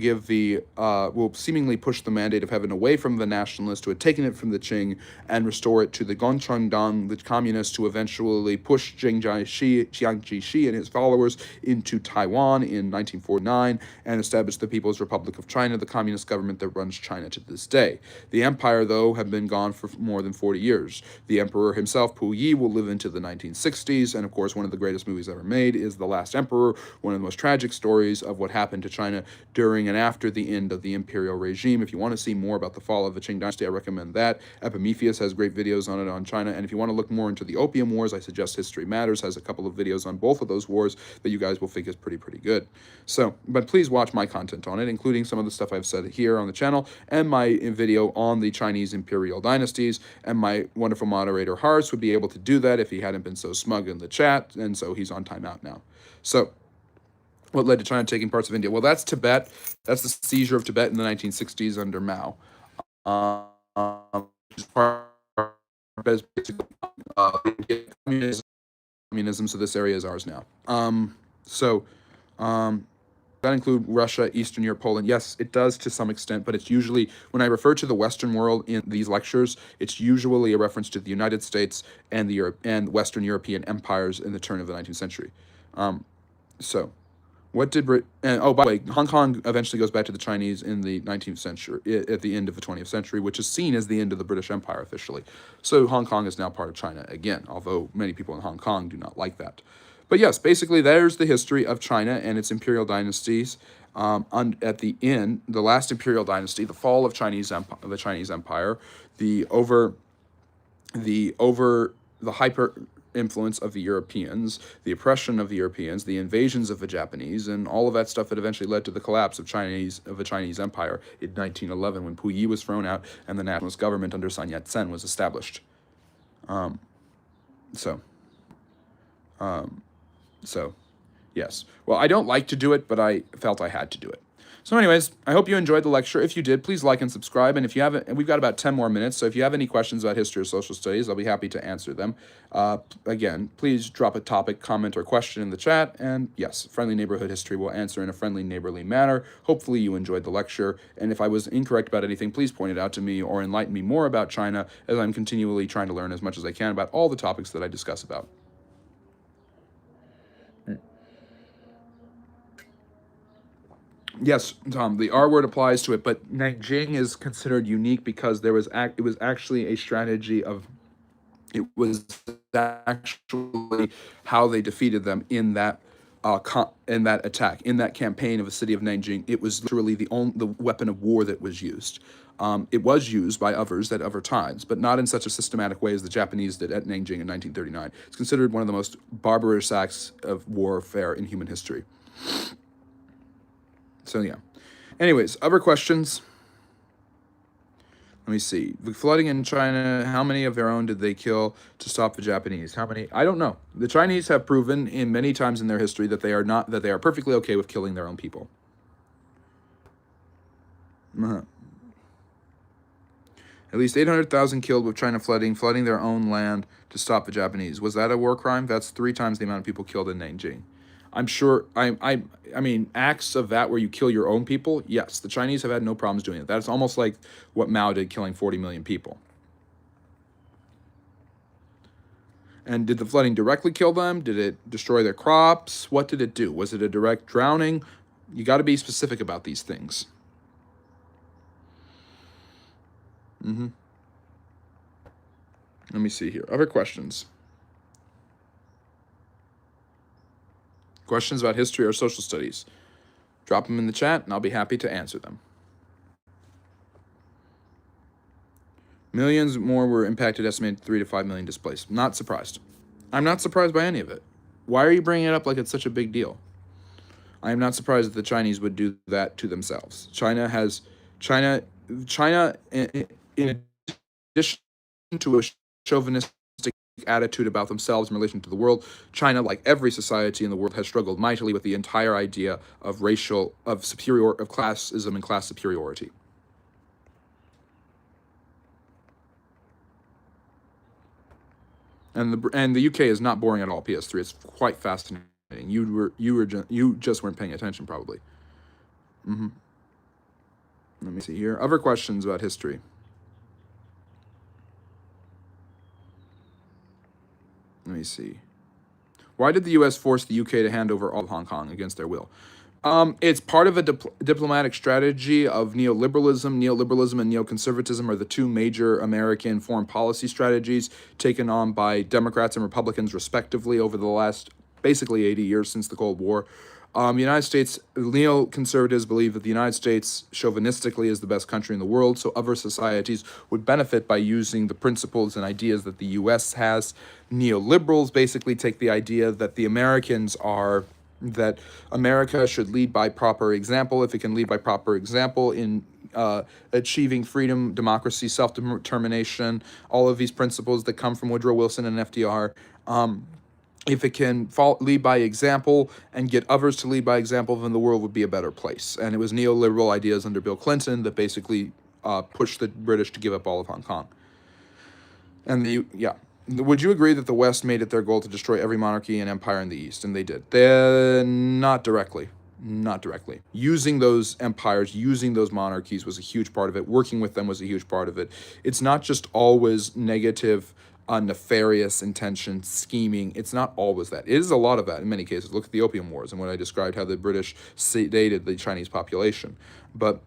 seemingly push the mandate of heaven away from the nationalists who had taken it from the Qing and restore it to the Gongchandong, the communists, who eventually pushed Chiang Kai-shek and his followers into Taiwan in 1949 and established the People's Republic of China, the communist government that runs China to this day. The empire, though, had been gone for more than 40 years. The emperor himself, Puyi, will live into the 1960s, and of course, one of the greatest movies ever made is The Last Emperor, one of the most tragic stories of what happened to China during and after the end of the imperial regime. If you want to see more about the fall of the Qing dynasty, I recommend that. Epimetheus has great videos on it on China, and if you want to look more into the Opium Wars, I suggest History Matters has a couple of videos on both of those wars that you guys will think is pretty good. So, but please watch my content on it, including some of the stuff I've said here on the channel, and my video on the Chinese imperial dynasties, and my wonderful moderator Harsh would be able to do that if he hadn't been so smug in the chat, and so he's on timeout now. So, what led to China taking parts of India? Well, that's Tibet. That's the seizure of Tibet in the 1960s under Mao. Which is part of communism, so this area is ours now. That include Russia, Eastern Europe, Poland. Yes, it does to some extent, but it's usually, when I refer to the Western world in these lectures, it's usually a reference to the United States and and Western European empires in the turn of the 19th century. What did oh, by the way, Hong Kong eventually goes back to the Chinese in the 19th century, at the end of the 20th century, which is seen as the end of the British Empire officially. So Hong Kong is now part of China again, although many people in Hong Kong do not like that. But yes, basically there's the history of China and its imperial dynasties. At the end, the last imperial dynasty, the fall of the Chinese Empire, the hyper influence of the Europeans, the oppression of the Europeans, the invasions of the Japanese, and all of that stuff that eventually led to the collapse of the Chinese Empire in 1911, when Puyi was thrown out and the nationalist government under Sun Yat-sen was established. So, yes. Well, I don't like to do it, but I felt I had to do it. So anyways, I hope you enjoyed the lecture. If you did, please like and subscribe. And if you haven't, and we've got about 10 more minutes, so if you have any questions about history or social studies, I'll be happy to answer them. Again, please drop a topic, comment, or question in the chat. And yes, Friendly Neighborhood History will answer in a friendly, neighborly manner. Hopefully you enjoyed the lecture. And if I was incorrect about anything, please point it out to me or enlighten me more about China, as I'm continually trying to learn as much as I can about all the topics that I discuss about. Yes, Tom, the R word applies to it, but Nanjing is considered unique because it was actually a strategy of, it was actually how they defeated them in that attack, in that campaign of the city of Nanjing. It was literally the weapon of war that was used. It was used by others at other times, but not in such a systematic way as the Japanese did at Nanjing in 1939. It's considered one of the most barbarous acts of warfare in human history. So yeah. Anyways, other questions? Let me see. The flooding in China, how many of their own did they kill to stop the Japanese? How many? I don't know. The Chinese have proven in many times in their history that they are perfectly okay with killing their own people. At least 800,000 killed with China flooding their own land to stop the Japanese. Was that a war crime? That's 3 times the amount of people killed in Nanjing. I'm sure, I mean, acts of that where you kill your own people, yes, the Chinese have had no problems doing it. That's almost like what Mao did, killing 40 million people. And did the flooding directly kill them? Did it destroy their crops? What did it do? Was it a direct drowning? You got to be specific about these things. Let me see here. Other questions? Questions about history or social studies? Drop them in the chat and I'll be happy to answer them. Millions more were impacted, estimated 3 to 5 million displaced. Not surprised. I'm not surprised by any of it. Why are you bringing it up like it's such a big deal? I am not surprised that the Chinese would do that to themselves. China, China, in addition to a chauvinistic attitude about themselves in relation to the world, China, like every society in the world, has struggled mightily with the entire idea of classism and class superiority. And the UK is not boring at all. PS3, it's quite fascinating. You just weren't paying attention probably. Let me see here. Other questions about history. Let me see. Why did the U.S. force the UK to hand over all of Hong Kong against their will? It's part of a diplomatic strategy of neoliberalism. Neoliberalism and neoconservatism are the two major American foreign policy strategies taken on by Democrats and Republicans, respectively, over the last basically 80 years since the Cold War. The United States, neoconservatives believe that the United States chauvinistically is the best country in the world, so other societies would benefit by using the principles and ideas that the U.S. has. Neoliberals basically take the idea that that America should lead by proper example. If it can lead by proper example in achieving freedom, democracy, self-determination, all of these principles that come from Woodrow Wilson and FDR, if it can lead by example and get others to lead by example, then the world would be a better place. And it was neoliberal ideas under Bill Clinton that basically pushed the British to give up all of Hong Kong. And would you agree that the West made it their goal to destroy every monarchy and empire in the East? And they did. Not directly. Not directly. Using those empires, using those monarchies was a huge part of it. Working with them was a huge part of it. It's not just always negative, nefarious intention, scheming. It's not always that. It is a lot of that in many cases. Look at the Opium Wars and when I described how the British sedated the Chinese population. But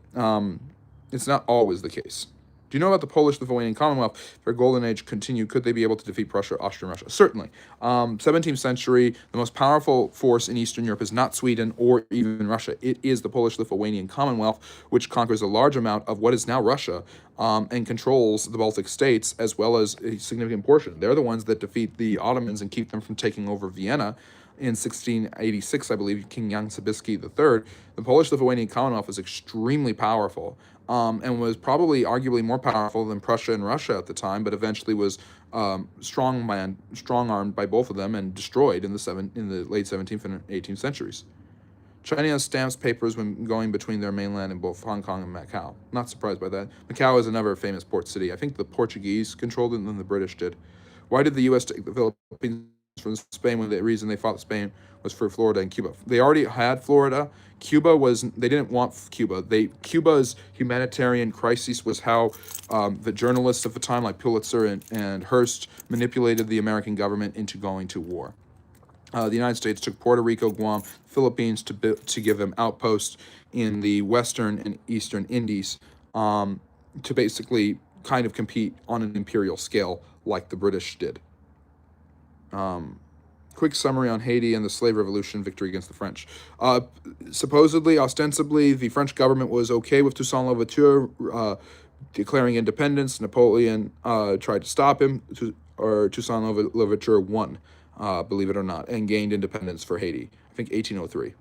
it's not always the case. Do you know about the Polish-Lithuanian Commonwealth? If their golden age continued, could they be able to defeat Prussia, Austria, and Russia? Certainly. 17th century, the most powerful force in Eastern Europe is not Sweden or even Russia. It is the Polish-Lithuanian Commonwealth, which conquers a large amount of what is now Russia and controls the Baltic states as well as a significant portion. They're the ones that defeat the Ottomans and keep them from taking over Vienna. In 1686, I believe, King Jan Sobieski III, the Polish-Lithuanian Commonwealth was extremely powerful. And was probably arguably more powerful than Prussia and Russia at the time, but eventually was strong-armed by both of them and destroyed in the late 17th and 18th centuries. China has stamps papers when going between their mainland and both Hong Kong and Macau. Not surprised by that. Macau is another famous port city. I think the Portuguese controlled it and then the British did. Why did the U.S. take the Philippines from Spain when the reason they fought Spain was for Florida and Cuba? They already had Florida. They didn't want Cuba. Cuba's humanitarian crisis was how the journalists of the time, like Pulitzer and Hearst, manipulated the American government into going to war. The United States took Puerto Rico, Guam, Philippines to give them outposts in the Western and Eastern Indies to basically kind of compete on an imperial scale like the British did. Quick summary on Haiti and the slave revolution victory against the French. Supposedly, ostensibly, the French government was okay with Toussaint Louverture declaring independence. Napoleon tried to stop him, or Toussaint Louverture won, believe it or not, and gained independence for Haiti. I think 1803.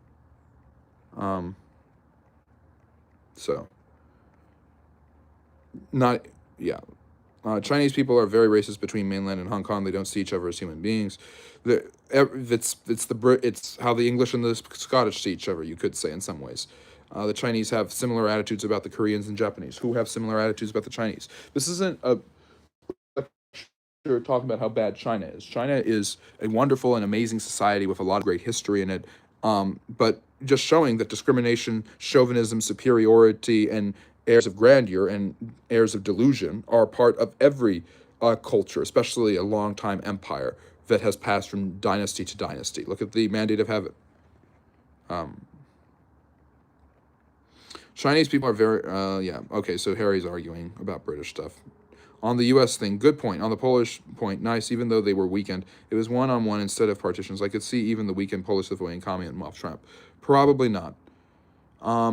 Chinese people are very racist between mainland and Hong Kong. They don't see each other as human beings. It's how the English and the Scottish see each other, you could say, in some ways. The Chinese have similar attitudes about the Koreans and Japanese, who have similar attitudes about the Chinese. This isn't a lecture talking about how bad China is. China is a wonderful and amazing society with a lot of great history in it, but just showing that discrimination, chauvinism, superiority, and airs of grandeur and airs of delusion are part of every culture, especially a long-time empire that has passed from dynasty to dynasty. Look at the Mandate of Heaven. Chinese people are very, okay, so Harry's arguing about British stuff. On the U.S. thing, good point. On the Polish point, nice, even though they were weakened. It was one-on-one instead of partitions. I could see even the weakened Polish-Lithuanian Commonwealth off Trump. Probably not.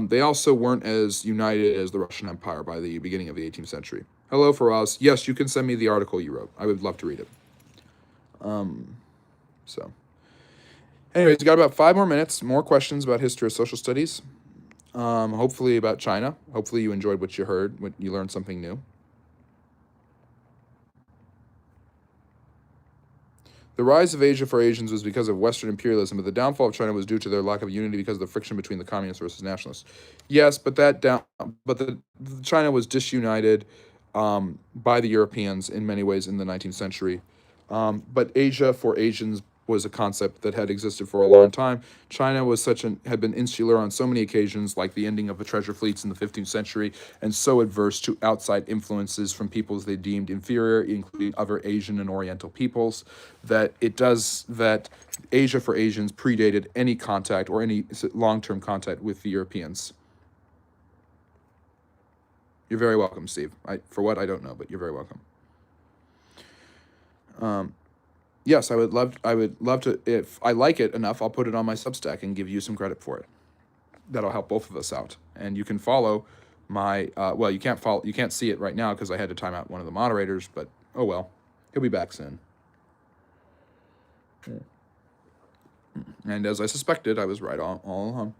They also weren't as united as the Russian Empire by the beginning of the 18th century. Hello, Faraz. Yes, you can send me the article you wrote. I would love to read it. So, anyways, we got about 5 more minutes. More questions about history or social studies. Hopefully about China. Hopefully you enjoyed what you heard. What you learned something new. The rise of Asia for Asians was because of Western imperialism, but the downfall of China was due to their lack of unity because of the friction between the communists versus nationalists. Yes, but China was disunited by the Europeans in many ways in the 19th century. But Asia for Asians was a concept that had existed for a long time. China was had been insular on so many occasions, like the ending of the treasure fleets in the 15th century, and so adverse to outside influences from peoples they deemed inferior, including other Asian and Oriental peoples, that Asia for Asians predated any contact or any long-term contact with the Europeans. You're very welcome, Steve. For what I don't know, but you're very welcome. Yes, I would love to. If I like it enough, I'll put it on my Substack and give you some credit for it. That'll help both of us out. And you can follow my. Well, you can't follow. You can't see it right now because I had to time out one of the moderators. But oh well, he'll be back soon. And as I suspected, I was right all along.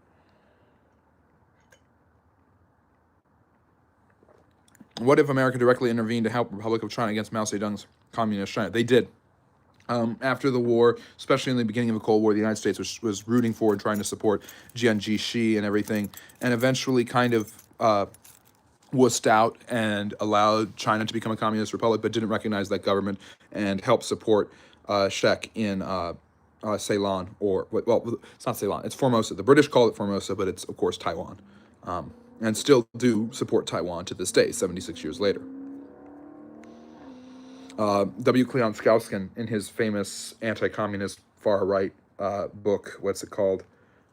What if America directly intervened to help Republic of China against Mao Zedong's communist China? They did. After the war, especially in the beginning of the Cold War, the United States was rooting for and trying to support Jian Jieshi and everything, and eventually kind of wussed out and allowed China to become a communist republic, but didn't recognize that government and helped support Shek in Ceylon, or well, it's not Ceylon, it's Formosa. The British call it Formosa, but it's of course Taiwan, and still do support Taiwan to this day, 76 years later. W. Cleon Skousen, in his famous anti-communist far-right book, what's it called?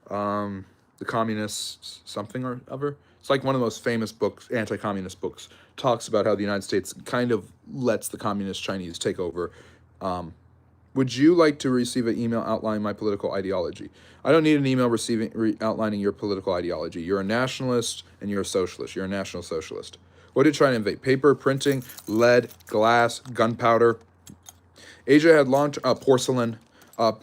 The Communist something or other. It's like one of the most famous books, anti-communist books, talks about how the United States kind of lets the communist Chinese take over. Would you like to receive an email outlining my political ideology? I don't need an email outlining your political ideology. You're a nationalist and you're a socialist. You're a national socialist. What did China invade? Paper, printing, lead, glass, gunpowder. Asia had porcelain.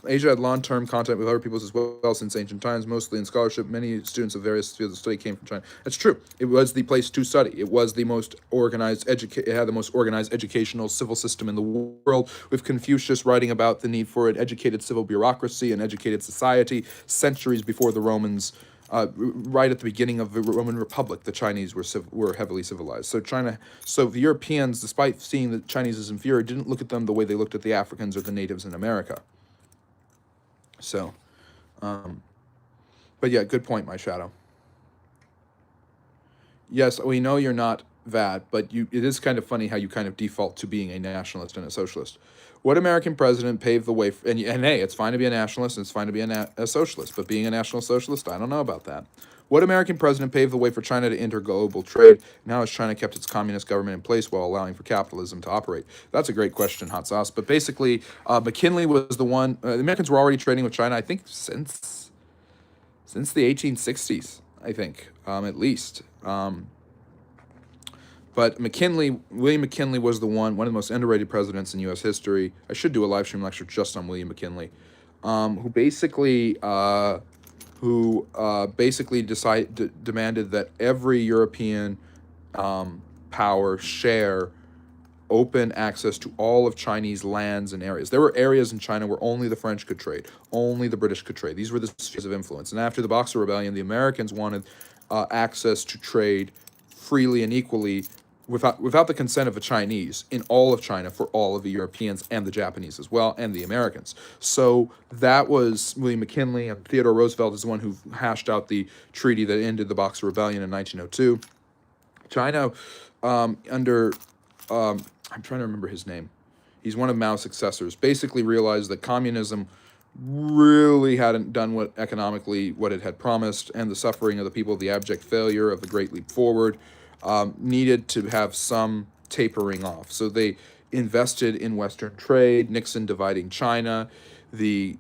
Asia had long-term contact with other peoples as well since ancient times, mostly in scholarship. Many students of various fields of study came from China. That's true. It was the place to study. It was the most organized it had the most organized educational civil system in the world, with Confucius writing about the need for an educated civil bureaucracy and educated society centuries before the Romans. Right at the beginning of the Roman Republic, the Chinese were heavily civilized. So the Europeans, despite seeing the Chinese as inferior, didn't look at them the way they looked at the Africans or the natives in America. So, but yeah, good point, my shadow. Yes, we know you're not that, but it is kind of funny how you kind of default to being a nationalist and a socialist. What American president paved the way and hey, it's fine to be a nationalist and it's fine to be a socialist, but being a national socialist, I don't know about that. What American president paved the way for China to enter global trade? Now has China kept its communist government in place while allowing for capitalism to operate? That's a great question, Hot Sauce. But basically, McKinley was the one. The Americans were already trading with China, I think, since the 1860s. I think, at least. But William McKinley was one of the most underrated presidents in U.S. history. I should do a live stream lecture just on William McKinley, who basically demanded that every European power share open access to all of Chinese lands and areas. There were areas in China where only the French could trade, only the British could trade. These were the spheres of influence. And after the Boxer Rebellion, the Americans wanted access to trade freely and equally without the consent of the Chinese in all of China for all of the Europeans and the Japanese as well, and the Americans. So that was William McKinley, and Theodore Roosevelt is the one who hashed out the treaty that ended the Boxer Rebellion in 1902. China, under I'm trying to remember his name. He's one of Mao's successors. Basically realized that communism really hadn't done what it had promised, and the suffering of the people, the abject failure of the Great Leap Forward, needed to have some tapering off. So they invested in Western trade, Nixon dividing China, the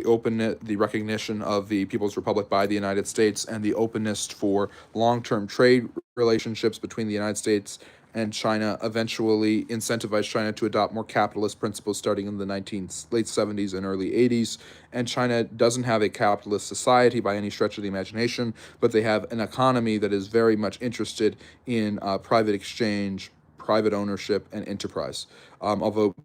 openness, the recognition of the People's Republic by the United States, and the openness for long-term trade relationships between the United States and China eventually incentivized China to adopt more capitalist principles starting in the late 70s and early 80s. And China doesn't have a capitalist society by any stretch of the imagination, but they have an economy that is very much interested in private exchange, private ownership, and enterprise. Although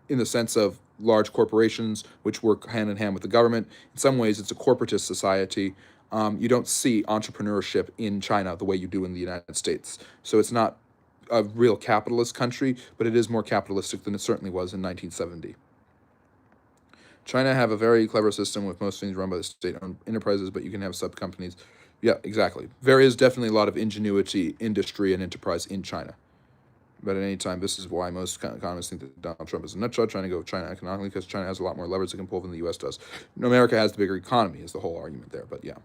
in the sense of large corporations which work hand in hand with the government. In some ways, it's a corporatist society. You don't see entrepreneurship in China the way you do in the United States. So it's not a real capitalist country, but it is more capitalistic than it certainly was in 1970. China have a very clever system with most things run by the state-owned enterprises, but you can have sub-companies. Yeah, exactly. There is definitely a lot of ingenuity, industry, and enterprise in China. But at any time, this is why most economists think that Donald Trump is a nutshot trying to go with China economically, because China has a lot more levers it can pull than the U.S. does. America has the bigger economy, is the whole argument there. But yeah,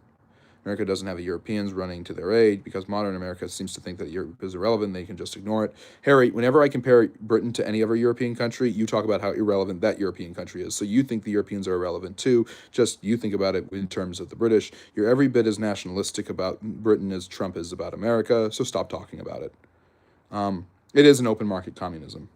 America doesn't have the Europeans running to their aid because modern America seems to think that Europe is irrelevant. They can just ignore it. Harry, whenever I compare Britain to any other European country, you talk about how irrelevant that European country is. So you think the Europeans are irrelevant too. Just you think about it in terms of the British. You're every bit as nationalistic about Britain as Trump is about America. So stop talking about it. It is an open market communism.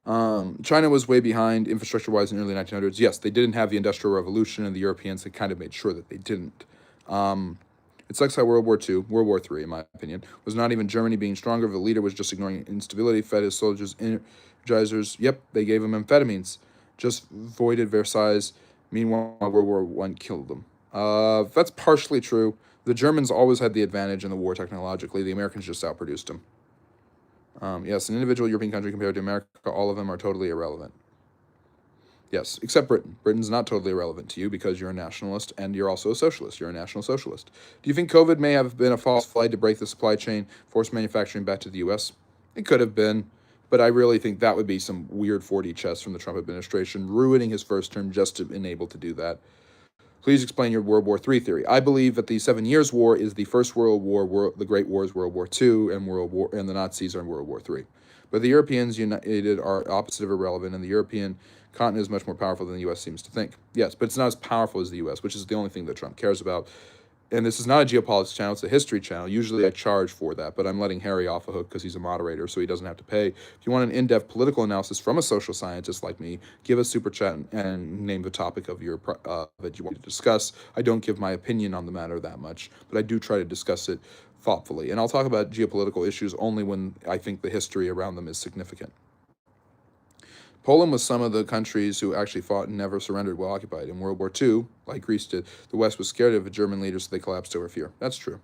China was way behind infrastructure-wise in the early 1900s. Yes, they didn't have the Industrial Revolution, and the Europeans had kind of made sure that they didn't. It sucks how World War II, World War III, in my opinion, was not even Germany being stronger. The leader was just ignoring instability, fed his soldiers energizers. Yep, they gave them amphetamines. Just voided Versailles. Meanwhile, World War I killed them. That's partially true. The Germans always had the advantage in the war technologically. The Americans just outproduced them. Yes, an individual European country compared to America, all of them are totally irrelevant. Yes, except Britain. Britain's not totally irrelevant to you because you're a nationalist and you're also a socialist. You're a national socialist. Do you think COVID may have been a false flag to break the supply chain, force manufacturing back to the U.S.? It could have been, but I really think that would be some weird 4D chess from the Trump administration, ruining his first term just to enable to do that. Please explain your World War III theory. I believe that the 7 Years' War is the First World War, the Great Wars, World War II, and the Nazis are in World War III. But the Europeans united are opposite of irrelevant, and the European continent is much more powerful than the U.S. seems to think. Yes, but it's not as powerful as the U.S., which is the only thing that Trump cares about. And this is not a geopolitics channel, it's a history channel. Usually I charge for that, but I'm letting Harry off a hook because he's a moderator, so he doesn't have to pay. If you want an in-depth political analysis from a social scientist like me, give a super chat and name the topic of your that you want to discuss. I don't give my opinion on the matter that much, but I do try to discuss it thoughtfully. And I'll talk about geopolitical issues only when I think the history around them is significant. Poland was some of the countries who actually fought and never surrendered while occupied. In World War II, like Greece did, the West was scared of the German leaders, so they collapsed over fear. That's true.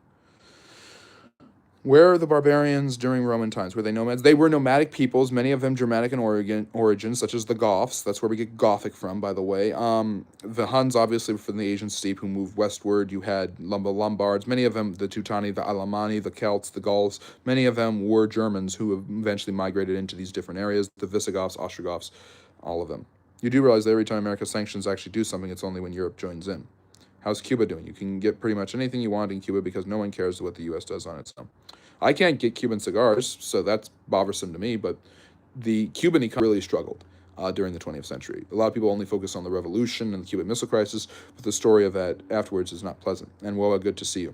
Where are the barbarians during Roman times? Were they nomads? They were nomadic peoples, many of them Germanic in origin, such as the Goths. That's where we get Gothic from, by the way. The Huns, obviously, from the Asian steppe who moved westward. You had Lombards. Many of them, the Teutoni, the Alemanni, the Celts, the Gauls. Many of them were Germans who eventually migrated into these different areas. The Visigoths, Ostrogoths, all of them. You do realize that every time America sanctions actually do something, it's only when Europe joins in. How's Cuba doing? You can get pretty much anything you want in Cuba because no one cares what the U.S. does on its own. I can't get Cuban cigars, so that's bothersome to me, but the Cuban economy really struggled during the 20th century. A lot of people only focus on the revolution and the Cuban Missile Crisis, but the story of that afterwards is not pleasant. And well, good to see you.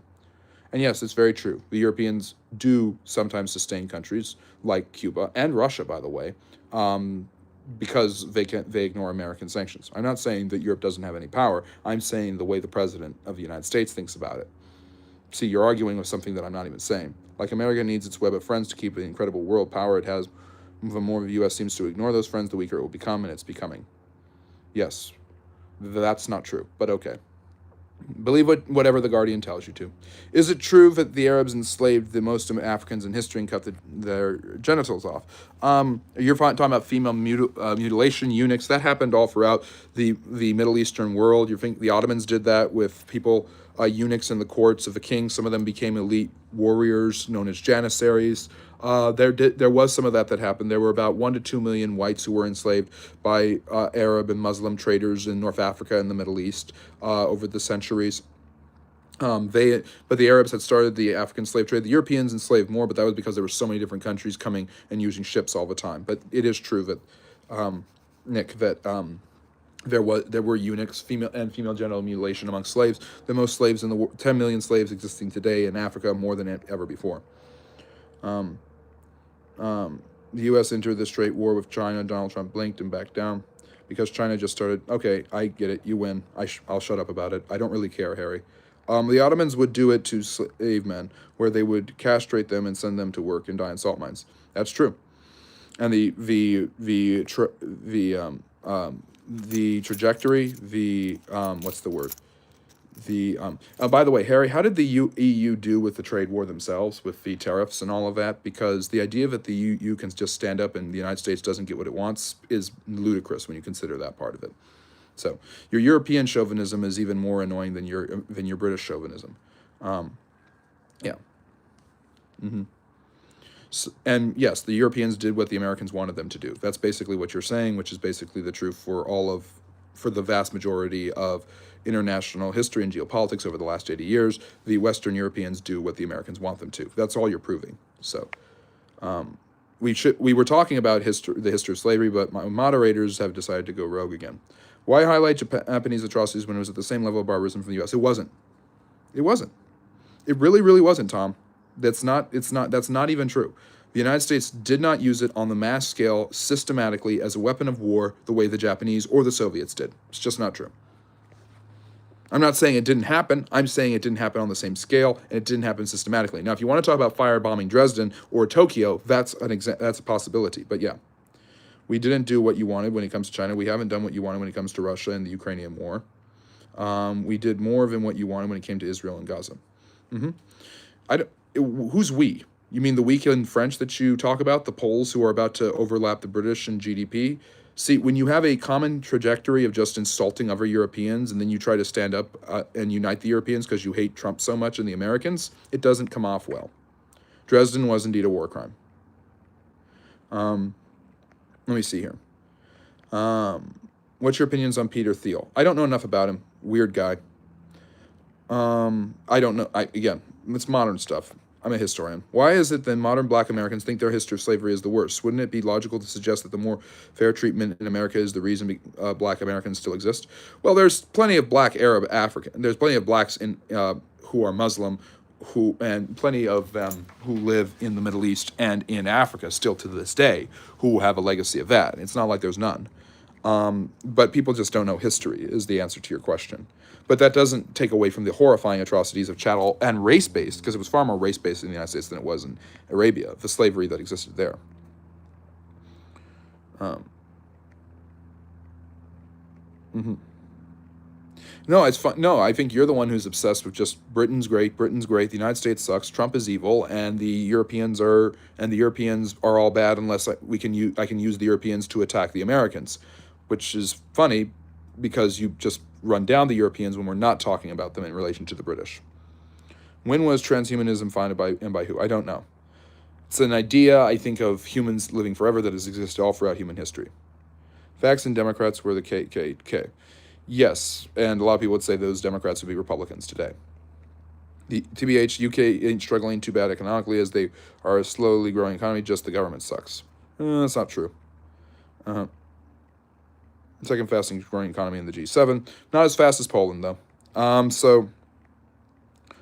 And yes, it's very true. The Europeans do sometimes sustain countries like Cuba and Russia, by the way, because they ignore American sanctions. I'm not saying that Europe doesn't have any power. I'm saying the way the president of the United States thinks about it. See, you're arguing with something that I'm not even saying. Like America needs its web of friends to keep the incredible world power it has. The more the U.S. seems to ignore those friends, the weaker it will become, and it's becoming. Yes, that's not true, but okay. Believe whatever the Guardian tells you to. Is it true that the Arabs enslaved the most Africans in history and cut their genitals off? You're talking about female mutilation, eunuchs. That happened all throughout the Middle Eastern world. You think the Ottomans did that with people, eunuchs in the courts of the king. Some of them became elite warriors known as janissaries. There was some of that happened. There were about 1 to 2 million whites who were enslaved by Arab and Muslim traders in North Africa and the Middle East over the centuries. But the Arabs had started the African slave trade. The Europeans enslaved more, but that was because there were so many different countries coming and using ships all the time. But it is true that, Nick, that there were eunuchs, female genital mutilation among slaves. The most slaves in the world, 10 million slaves existing today in Africa, more than ever before. The U.S. entered the straight war with China. Donald Trump blinked and backed down because China just started. Okay, I get it. You win. I'll shut up about it. I don't really care, Harry. The Ottomans would do it to slave men, where they would castrate them and send them to work and die in salt mines. That's true. And the trajectory, what's the word? By the way, Harry, how did the EU do with the trade war themselves, with the tariffs and all of that? Because the idea that the EU can just stand up and the United States doesn't get what it wants is ludicrous when you consider that part of it. So your European chauvinism is even more annoying than your British chauvinism. Yeah. So, and yes, the Europeans did what the Americans wanted them to do. That's basically what you're saying, which is basically the truth for the vast majority of international history and geopolitics over the last 80 years. The Western Europeans do what the Americans want them to. That's all you're proving. So we were talking about the history of slavery, but my moderators have decided to go rogue again. Why highlight Japanese atrocities when it was at the same level of barbarism from the U.S.? It wasn't. It wasn't. It really, really wasn't, Tom. That's not even true. The United States did not use it on the mass scale systematically as a weapon of war the way the Japanese or the Soviets did. It's just not true. I'm not saying it didn't happen. I'm saying it didn't happen on the same scale, and it didn't happen systematically. Now, if you want to talk about firebombing Dresden or Tokyo, that's a possibility. But yeah, we didn't do what you wanted when it comes to China. We haven't done what you wanted when it comes to Russia and the Ukrainian war. We did more than what you wanted when it came to Israel and Gaza. Who's we? You mean the weak in French that you talk about, the Poles who are about to overlap the British in GDP? See, when you have a common trajectory of just insulting other Europeans and then you try to stand up and unite the Europeans because you hate Trump so much and the Americans, it doesn't come off well. Dresden was indeed a war crime. Let me see here. What's your opinions on Peter Thiel? I don't know enough about him. Weird guy. I don't know. Again, it's modern stuff. I'm a historian. Why is it that modern black Americans think their history of slavery is the worst? Wouldn't it be logical to suggest that the more fair treatment in America is the reason black Americans still exist? Well, there's plenty of black Arab African. There's plenty of blacks who are Muslim, and plenty of them who live in the Middle East and in Africa still to this day who have a legacy of that. It's not like there's none. But people just don't know history is the answer to your question. But that doesn't take away from the horrifying atrocities of chattel and race-based, because it was far more race-based in the United States than it was in Arabia, the slavery that existed there. No, it's fun. No, I think you're the one who's obsessed with just Britain's great, the United States sucks, Trump is evil, and the Europeans are all bad unless I can use the Europeans to attack the Americans, which is funny because you just run down the Europeans when we're not talking about them in relation to the British. When was transhumanism founded by who? I don't know. It's an idea, I think, of humans living forever that has existed all throughout human history. Facts and Democrats were the KKK. Yes, and a lot of people would say those Democrats would be Republicans today. The TBH, UK ain't struggling too bad economically as they are a slowly growing economy, just the government sucks. That's not true. Second fastest growing economy in the G7. Not as fast as Poland, though. So,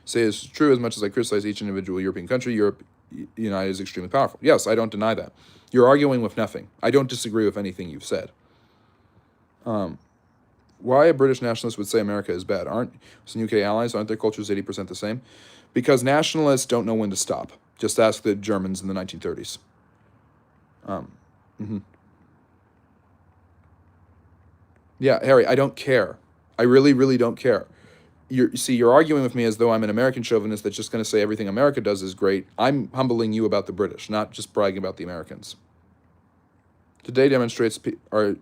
say it's true as much as I criticize each individual European country, Europe United is extremely powerful. Yes, I don't deny that. You're arguing with nothing. I don't disagree with anything you've said. Why a British nationalist would say America is bad? Aren't UK allies? Aren't their cultures 80% the same? Because nationalists don't know when to stop. Just ask the Germans in the 1930s. Yeah, Harry, I don't care. I really, really don't care. You're arguing with me as though I'm an American chauvinist that's just going to say everything America does is great. I'm humbling you about the British, not just bragging about the Americans. Today demonstrates are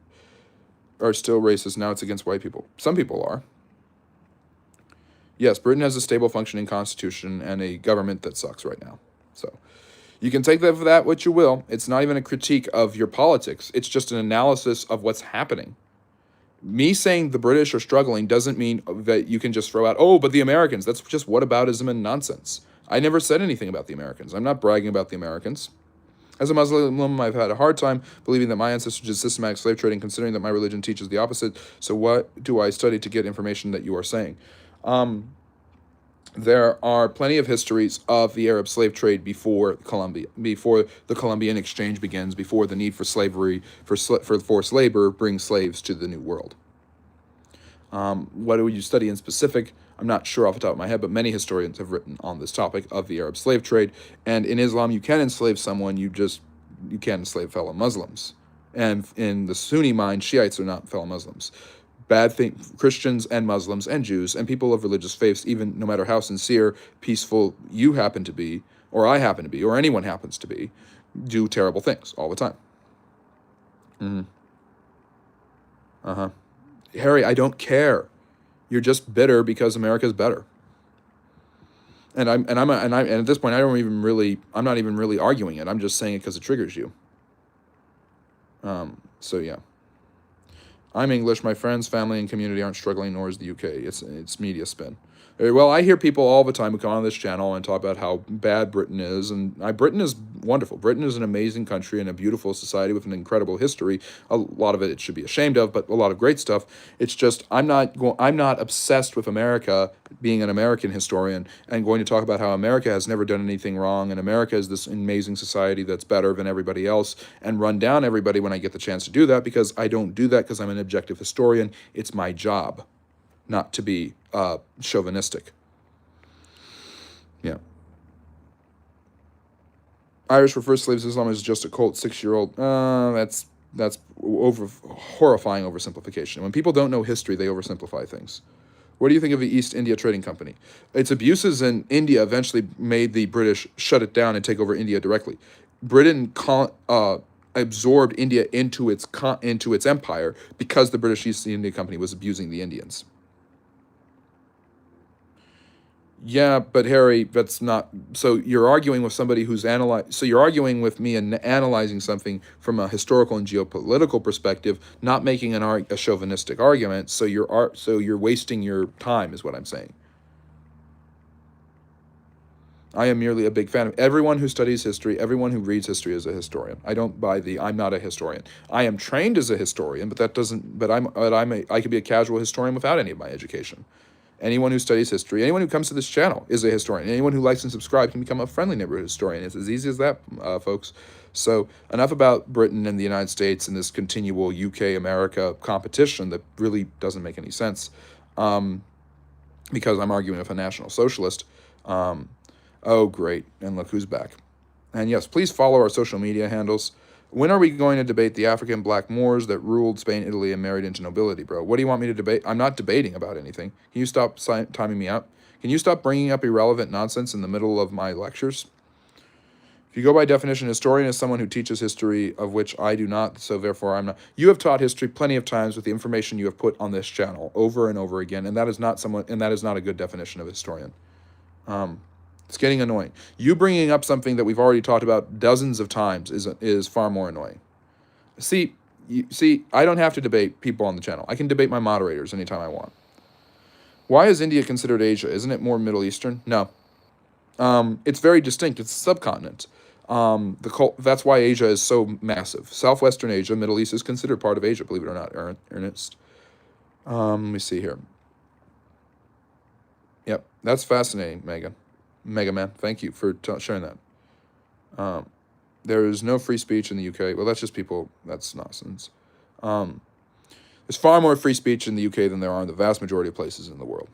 still racist. Now it's against white people. Some people are. Yes, Britain has a stable functioning constitution and a government that sucks right now. So you can take that for that what you will. It's not even a critique of your politics. It's just an analysis of what's happening. Me saying the British are struggling doesn't mean that you can just throw out, oh, but the Americans. That's just whataboutism and nonsense. I never said anything about the Americans. I'm not bragging about the Americans. As a Muslim, I've had a hard time believing that my ancestors did systematic slave trading, considering that my religion teaches the opposite. So what do I study to get information that you are saying? There are plenty of histories of the Arab slave trade before the Columbian Exchange begins, before the need for slavery for forced labor brings slaves to the New World. What do you study in specific? I'm not sure off the top of my head, but many historians have written on this topic of the Arab slave trade. And in Islam, you can enslave someone, you can't enslave fellow Muslims. And in the Sunni mind, Shiites are not fellow Muslims. Bad thing, Christians and Muslims and Jews and people of religious faiths, even no matter how sincere, peaceful you happen to be, or I happen to be, or anyone happens to be, do terrible things all the time. Uh-huh. Harry, I don't care. You're just bitter because America's better. And at this point I'm not even really arguing it. I'm just saying it because it triggers you. So yeah. I'm English. My friends, family, and community aren't struggling, nor is the UK. It's media spin. Well, I hear people all the time who come on this channel and talk about how bad Britain is, and Britain is wonderful. Britain is an amazing country and a beautiful society with an incredible history. A lot of it should be ashamed of, but a lot of great stuff. It's just I'm not obsessed with America, being an American historian, and going to talk about how America has never done anything wrong, and America is this amazing society that's better than everybody else, and run down everybody when I get the chance to do that, because I don't do that because I'm an objective historian. It's my job not to be chauvinistic. Yeah. Irish refers slaves Islam is just a cult 6-year-old. That's horrifying oversimplification. When people don't know history, they oversimplify things. What do you think of the East India Trading Company? Its abuses in India eventually made the British shut it down and take over India directly. Britain absorbed India into its empire because the British East India Company was abusing the Indians. Yeah, but Harry, that's not. So you're arguing with somebody who's So you're arguing with me and analyzing something from a historical and geopolitical perspective, not making a chauvinistic argument. So you're wasting your time, is what I'm saying. I am merely a big fan of everyone who studies history. Everyone who reads history is a historian. I don't buy I'm not a historian. I am trained as a historian, but that doesn't. But I could be a casual historian without any of my education. Anyone who studies history, anyone who comes to this channel is a historian. Anyone who likes and subscribes can become a friendly neighborhood historian. It's as easy as that, folks. So enough about Britain and the United States and this continual UK-America competition that really doesn't make any sense, because I'm arguing with a National Socialist. Oh, great. And look who's back. And yes, please follow our social media handles. When are we going to debate the African black Moors that ruled Spain, Italy, and married into nobility, bro? What do you want me to debate? I'm not debating about anything. Can you stop timing me out? Can you stop bringing up irrelevant nonsense in the middle of my lectures? If you go by definition, historian is someone who teaches history, of which I do not, so therefore I'm not. You have taught history plenty of times with the information you have put on this channel over and over again, and that is not a good definition of historian. It's getting annoying. You bringing up something that we've already talked about dozens of times is far more annoying. See, I don't have to debate people on the channel. I can debate my moderators anytime I want. Why is India considered Asia? Isn't it more Middle Eastern? No. It's very distinct. It's a subcontinent. That's why Asia is so massive. Southwestern Asia, Middle East is considered part of Asia, believe it or not, Ernest. Let me see here. Yep, that's fascinating, Mega Man, thank you for sharing that. There is no free speech in the UK. Well, that's just people. That's nonsense. There's far more free speech in the UK than there are in the vast majority of places in the world.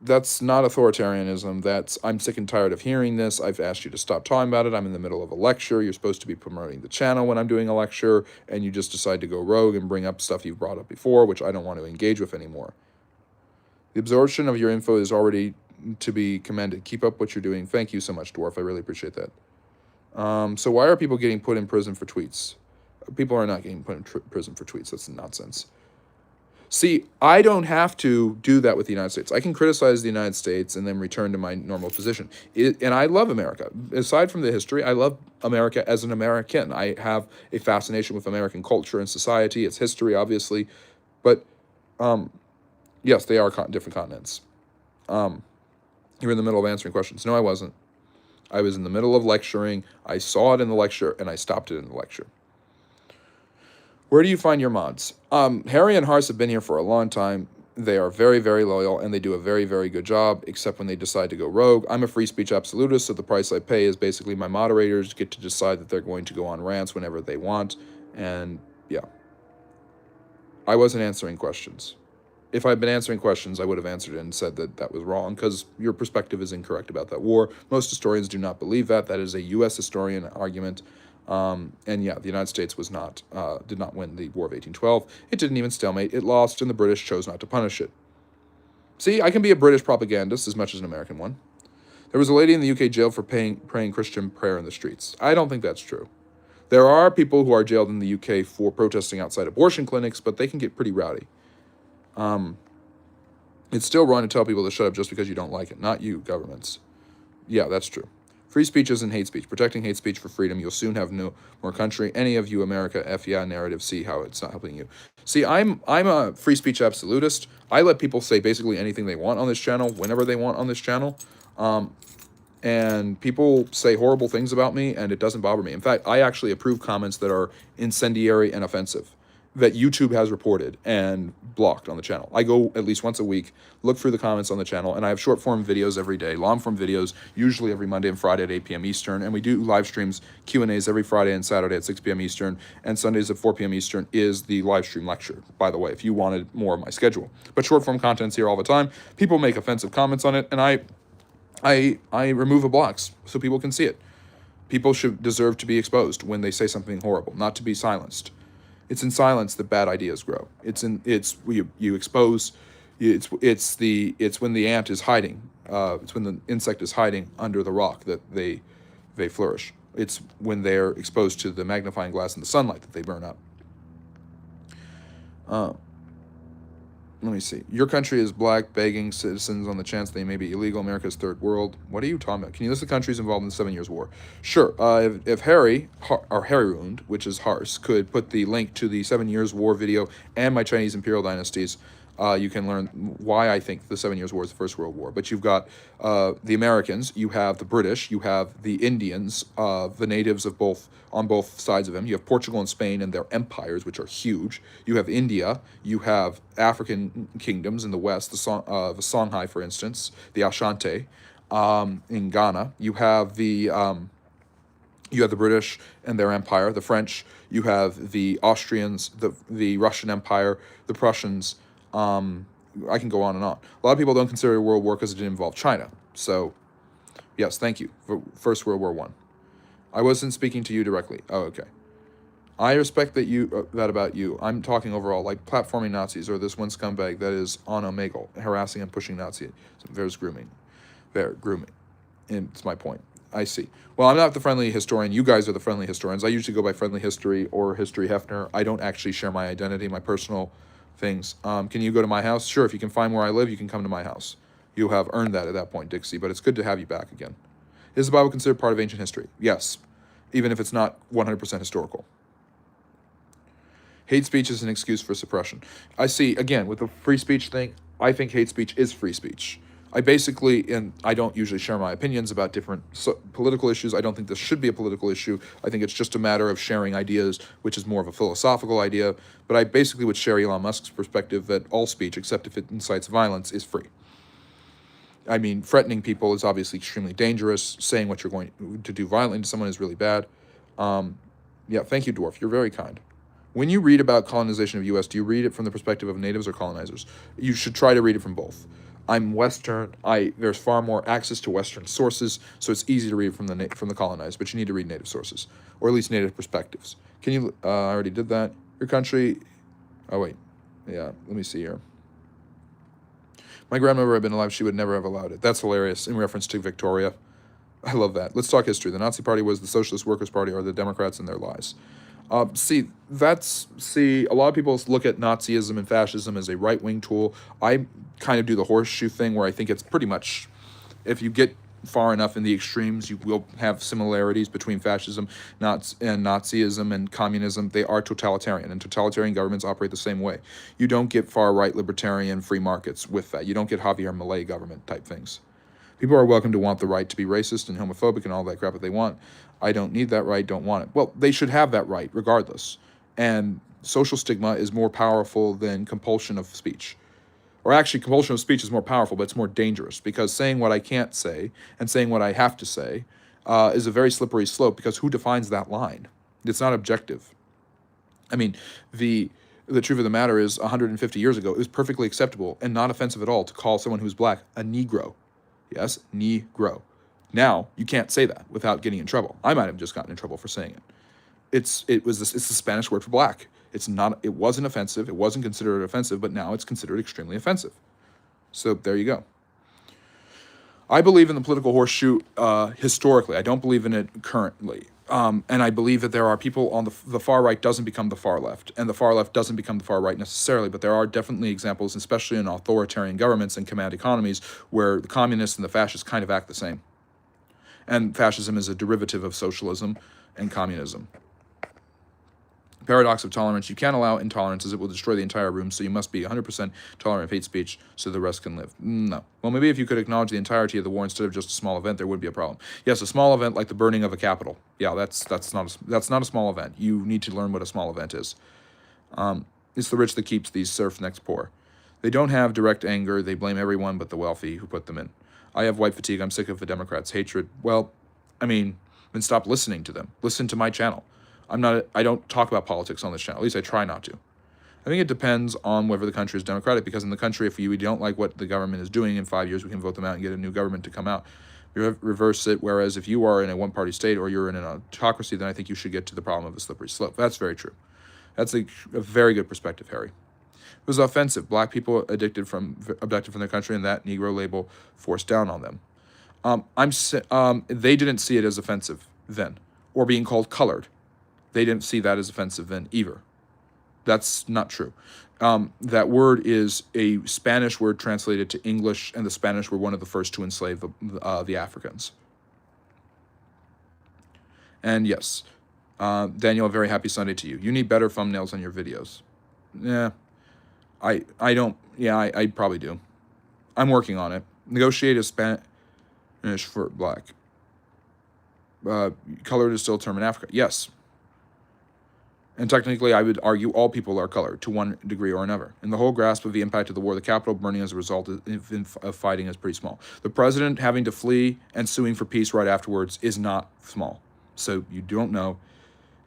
That's not authoritarianism. I'm sick and tired of hearing this. I've asked you to stop talking about it. I'm in the middle of a lecture. You're supposed to be promoting the channel when I'm doing a lecture, and you just decide to go rogue and bring up stuff you've brought up before, which I don't want to engage with anymore. The absorption of your info is already to be commended. Keep up what you're doing. Thank you so much, Dwarf. I really appreciate that. So why are people getting put in prison for tweets? People are not getting put in prison for tweets. That's nonsense. See, I don't have to do that with the United States. I can criticize the United States and then return to my normal position. And I love America. Aside from the history, I love America as an American. I have a fascination with American culture and society, its history, obviously. But yes, they are different continents. You were in the middle of answering questions. No, I wasn't. I was in the middle of lecturing. I saw it in the lecture, and I stopped it in the lecture. Where do you find your mods? Harry and Hars have been here for a long time. They are very, very loyal, and they do a very, very good job, except when they decide to go rogue. I'm a free speech absolutist, so the price I pay is basically my moderators get to decide that they're going to go on rants whenever they want, and yeah. I wasn't answering questions. If I'd been answering questions, I would have answered it and said that that was wrong, because your perspective is incorrect about that war. Most historians do not believe that. That is a U.S. historian argument. And yeah, the United States did not win the War of 1812. It didn't even stalemate. It lost, and the British chose not to punish it. See, I can be a British propagandist as much as an American one. There was a lady in the UK jailed for praying Christian prayer in the streets. I don't think that's true. There are people who are jailed in the UK for protesting outside abortion clinics, but they can get pretty rowdy. It's still wrong to tell people to shut up just because you don't like it. Not you, governments. Yeah, that's true. Free speech isn't hate speech. Protecting hate speech for freedom. You'll soon have no more country. Any of you America yeah narrative, see how it's not helping you. See, I'm a free speech absolutist. I let people say basically anything they want on this channel, whenever they want on this channel. And people say horrible things about me, and it doesn't bother me. In fact, I actually approve comments that are incendiary and offensive that YouTube has reported and blocked on the channel. I go at least once a week, look through the comments on the channel, and I have short-form videos every day, long-form videos, usually every Monday and Friday at 8 p.m. Eastern, and we do live streams, Q&As every Friday and Saturday at 6 p.m. Eastern, and Sundays at 4 p.m. Eastern is the live stream lecture, by the way, if you wanted more of my schedule. But short-form content's here all the time. People make offensive comments on it, and I remove the blocks so people can see it. People should deserve to be exposed when they say something horrible, not to be silenced. It's in silence that bad ideas grow. It's you expose. It's when the ant is hiding. It's when the insect is hiding under the rock that they flourish. It's when they're exposed to the magnifying glass and the sunlight that they burn up. Let me see. Your country is black, begging citizens on the chance they may be illegal. America's third world. What are you talking about? Can you list the countries involved in the 7 Years' War? Sure. If Harry, or Harryund, which is Hars, could put the link to the 7 Years' War video and my Chinese imperial dynasties, you can learn why I think the 7 Years' War is the First World War. But you've got the Americans, you have the British, you have the Indians, the natives of on both sides of them. You have Portugal and Spain and their empires, which are huge. You have India. You have African kingdoms in the west, the Songhai, for instance, the Ashanti in Ghana. You have the British and their empire, the French. You have the Austrians, the Russian Empire, the Prussians. I can go on and on. A lot of people don't consider it a world war because it didn't involve China. So, yes, thank you for First World War I. I wasn't speaking to you directly. Oh, okay. I respect that about you. I'm talking overall, like platforming Nazis or this one scumbag that is on Omegle, harassing and pushing Nazis. There's grooming. And it's my point. I see. Well, I'm not the friendly historian. You guys are the friendly historians. I usually go by friendly history or history Hefner. I don't actually share my identity, my personal things. Can you go to my house? Sure, if you can find where I live, you can come to my house. You have earned that at that point, Dixie, but it's good to have you back again. Is the Bible considered part of ancient history? Yes, even if it's not 100% historical. Hate speech is an excuse for suppression. I see, again, with the free speech thing, I think hate speech is free speech. I don't usually share my opinions about different political issues. I don't think this should be a political issue. I think it's just a matter of sharing ideas, which is more of a philosophical idea. But I basically would share Elon Musk's perspective that all speech, except if it incites violence, is free. I mean, threatening people is obviously extremely dangerous. Saying what you're going to do violently to someone is really bad. Yeah, thank you, Dwarf. You're very kind. When you read about colonization of the U.S., do you read it from the perspective of natives or colonizers? You should try to read it from both. I'm Western. There's far more access to Western sources, so it's easy to read from the colonized. But you need to read native sources, or at least native perspectives. Can you? I already did that. Your country. Oh wait, yeah. Let me see here. My grandmother had been alive, she would never have allowed it. That's hilarious. In reference to Victoria, I love that. Let's talk history. The Nazi Party was the Socialist Workers' Party, or the Democrats and their lies. A lot of people look at Nazism and fascism as a right-wing tool. I kind of do the horseshoe thing where I think it's pretty much, if you get far enough in the extremes, you will have similarities between fascism and Nazism and communism. They are totalitarian, and totalitarian governments operate the same way. You don't get far-right libertarian free markets with that. You don't get Javier Milei government type things. People are welcome to want the right to be racist and homophobic and all that crap that they want. I don't need that right, don't want it. Well, they should have that right regardless. And social stigma is more powerful than compulsion of speech. Or actually, compulsion of speech is more powerful, but it's more dangerous, because saying what I can't say and saying what I have to say is a very slippery slope, because who defines that line? It's not objective. I mean, the truth of the matter is, 150 years ago, it was perfectly acceptable and not offensive at all to call someone who's black a Negro. Yes, Negro. Now, you can't say that without getting in trouble. I might have just gotten in trouble for saying it. It's the Spanish word for black. It wasn't offensive. It wasn't considered offensive, but now it's considered extremely offensive. So there you go. I believe in the political horseshoe historically. I don't believe in it currently. And I believe that there are people on the far right doesn't become the far left, and the far left doesn't become the far right necessarily, but there are definitely examples, especially in authoritarian governments and command economies, where the communists and the fascists kind of act the same. And fascism is a derivative of socialism and communism. Paradox of tolerance. You can't allow intolerance, as it will destroy the entire room, so you must be 100% tolerant of hate speech so the rest can live. No. Well, maybe if you could acknowledge the entirety of the war instead of just a small event, there would be a problem. Yes, a small event like the burning of a Capitol. Yeah, that's not a small event. You need to learn what a small event is. It's the rich that keeps these serf next poor. They don't have direct anger. They blame everyone but the wealthy who put them in. I have white fatigue. I'm sick of the Democrats' hatred. Well, I mean, then stop listening to them. Listen to my channel. I don't talk about politics on this channel. At least I try not to. I think it depends on whether the country is democratic, because in the country, if we don't like what the government is doing, in 5 years we can vote them out and get a new government to come out. Reverse it, whereas if you are in a one-party state or you're in an autocracy, then I think you should get to the problem of a slippery slope. That's very true. That's a very good perspective, Harry. It was offensive. Black people abducted from their country, and that Negro label forced down on them. They didn't see it as offensive then, or being called colored. They didn't see that as offensive then either. That's not true. That word is a Spanish word translated to English, and the Spanish were one of the first to enslave the Africans. And yes, Daniel, a very happy Sunday to you. You need better thumbnails on your videos. Yeah, I don't. Yeah, I probably do. I'm working on it. Negotiate a Spanish for black. Colored is still a term in Africa. Yes. And technically, I would argue all people are colored to one degree or another. And the whole grasp of the impact of the war, the Capitol burning as a result of fighting is pretty small. The president having to flee and suing for peace right afterwards is not small. So you don't know.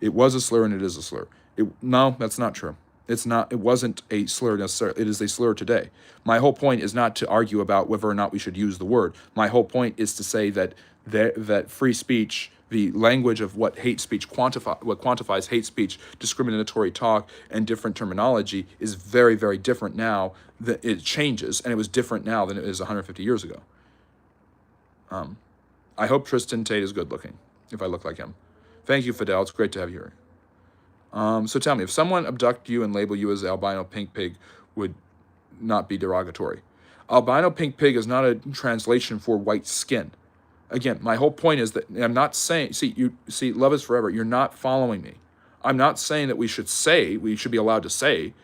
It was a slur and it is a slur. No, that's not true. It's not. It wasn't a slur necessarily. It is a slur today. My whole point is not to argue about whether or not we should use the word. My whole point is to say that free speech, the language of what hate speech quantifies hate speech, discriminatory talk, and different terminology is very, very different now. That it changes, and it was different now than it is 150 years ago. I hope Tristan Tate is good looking, if I look like him. Thank you, Fidel. It's great to have you here. So tell me, if someone abduct you and label you as albino pink pig, would not be derogatory. Albino pink pig is not a translation for white skin. Again, my whole point is that I'm not saying, see, love is forever. You're not following me. I'm not saying that we should be allowed to say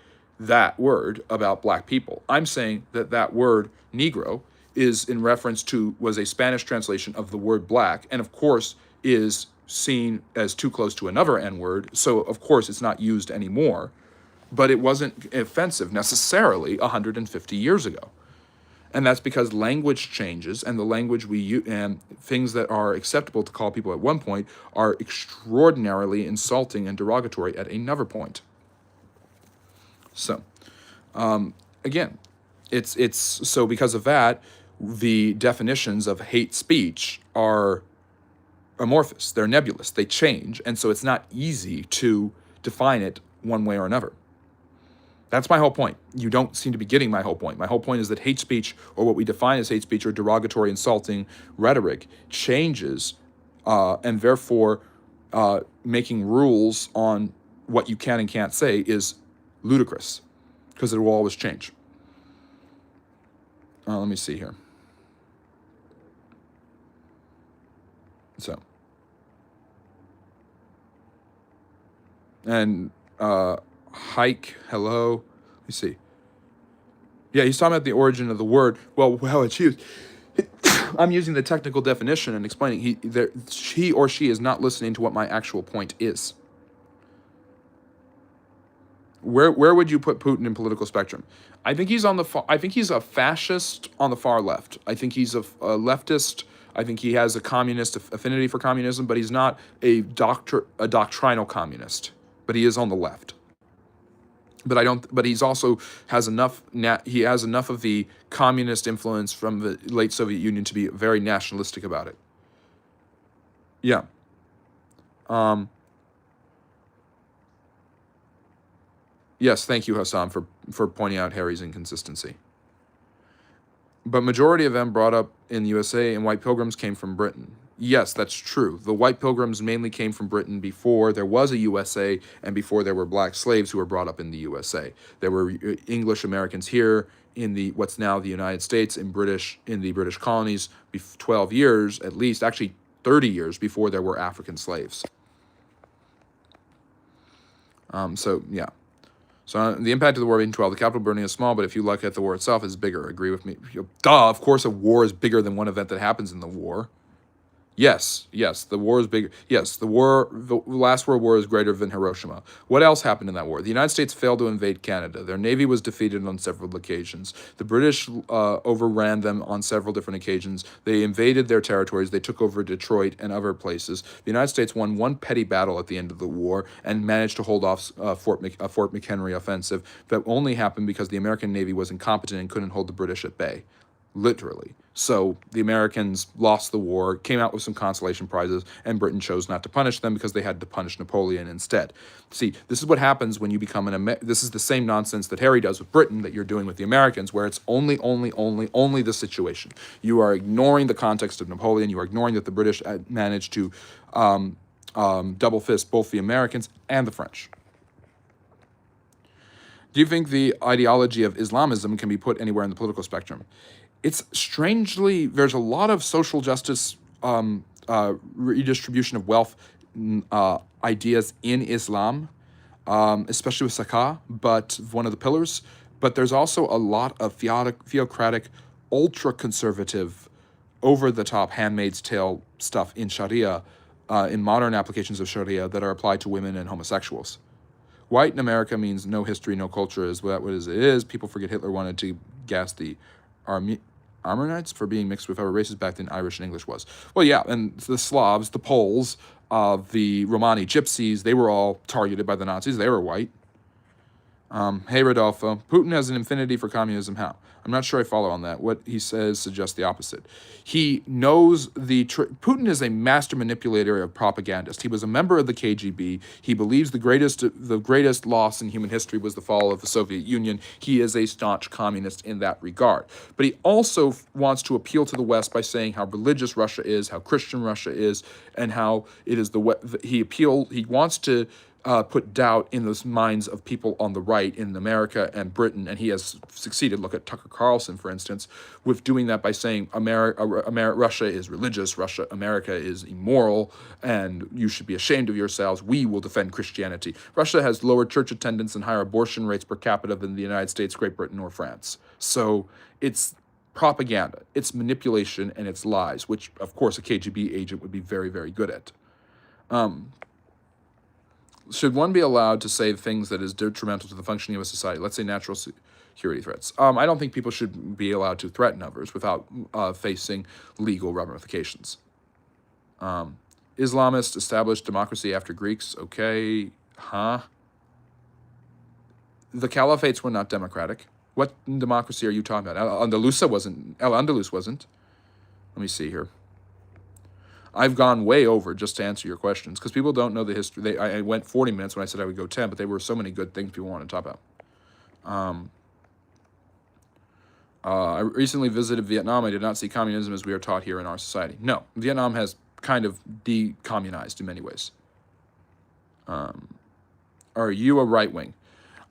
that word about black people. I'm saying that word Negro is in reference to, was a Spanish translation of the word black, and of course is seen as too close to another N-word, so of course it's not used anymore, but it wasn't offensive necessarily 150 years ago. And that's because language changes, and the language we use, and things that are acceptable to call people at one point are extraordinarily insulting and derogatory at another point. So, again, it's so because of that, the definitions of hate speech are amorphous. They're nebulous. They change, and so it's not easy to define it one way or another. That's my whole point. You don't seem to be getting my whole point. My whole point is that hate speech, or what we define as hate speech, or derogatory, insulting rhetoric, changes, and therefore making rules on what you can and can't say is ludicrous, because it will always change. Let me see here. So, and hike, hello. Let me see. Yeah, he's talking about the origin of the word. Well, how it's used. I'm using the technical definition and explaining. He or she is not listening to what my actual point is. Where would you put Putin in political spectrum? I think he's on the I think he's a fascist on the far left. I think he's a leftist. I think he has a communist affinity for communism, but he's not a doctrinal communist. But he is on the left. But I don't. But he's also has enough. He has enough of the communist influence from the late Soviet Union to be very nationalistic about it. Yeah. Um, yes. Thank you, Hassan, for pointing out Harry's inconsistency. But majority of them brought up in the USA and white pilgrims came from Britain. Yes, that's true. The white pilgrims mainly came from Britain before there was a USA and before there were black slaves who were brought up in the USA. There were English Americans here in the what's now the United States in the British colonies 12 years at least, actually 30 years before there were African slaves. So yeah. So the impact of the war of 1812, the capital burning is small, but if you look at the war itself, it's bigger. Agree with me? Duh, of course a war is bigger than one event that happens in the war. Yes, the war is bigger. Yes, the last World War is greater than Hiroshima. What else happened in that war? The United States failed to invade Canada. Their navy was defeated on several occasions. The British overran them on several different occasions. They invaded their territories. They took over Detroit and other places. The United States won one petty battle at the end of the war and managed to hold off Fort McHenry offensive. That only happened because the American Navy was incompetent and couldn't hold the British at bay. Literally. So the Americans lost the war, came out with some consolation prizes, and Britain chose not to punish them because they had to punish Napoleon instead. See, this is what happens when you become this is the same nonsense that Harry does with Britain that you're doing with the Americans, where it's only the situation. You are ignoring the context of Napoleon. You are ignoring that the British managed to double fist both the Americans and the French. Do you think the ideology of Islamism can be put anywhere in the political spectrum? It's strangely, there's a lot of social justice redistribution of wealth ideas in Islam, especially with zakah, but one of the pillars. But there's also a lot of theocratic, ultra-conservative, over-the-top Handmaid's Tale stuff in Sharia, in modern applications of Sharia that are applied to women and homosexuals. White in America means no history, no culture is what it is. People forget Hitler wanted to gas the Armenites for being mixed with other races back then Irish and English was. Well, yeah, and the Slavs, the Poles, the Romani gypsies, they were all targeted by the Nazis. They were white. Hey, Rodolfo, Putin has an affinity for communism. How? I'm not sure I follow on that. What he says suggests the opposite. He knows Putin is a master manipulator of propagandist. He was a member of the KGB. He believes the greatest loss in human history was the fall of the Soviet Union. He is a staunch communist in that regard. But he also wants to appeal to the West by saying how religious Russia is, how Christian Russia is, and how it is he wants to put doubt in the minds of people on the right in America and Britain, and he has succeeded. Look at Tucker Carlson, for instance, with doing that by saying Russia is religious, America is immoral, and you should be ashamed of yourselves. We will defend Christianity. Russia has lower church attendance and higher abortion rates per capita than the United States, Great Britain, or France. So it's propaganda, it's manipulation, and it's lies, which, of course, a KGB agent would be very, very good at. Should one be allowed to say things that is detrimental to the functioning of a society? Let's say natural security threats. I don't think people should be allowed to threaten others without facing legal ramifications. Islamists established democracy after Greeks. Okay, huh? The caliphates were not democratic. What democracy are you talking about? Al-Andalus wasn't. Let me see here. I've gone way over just to answer your questions because people don't know the history. I went 40 minutes when I said I would go 10, but there were so many good things people want to talk about. I recently visited Vietnam. I did not see communism as we are taught here in our society. No, Vietnam has kind of decommunized in many ways. Are you a right wing?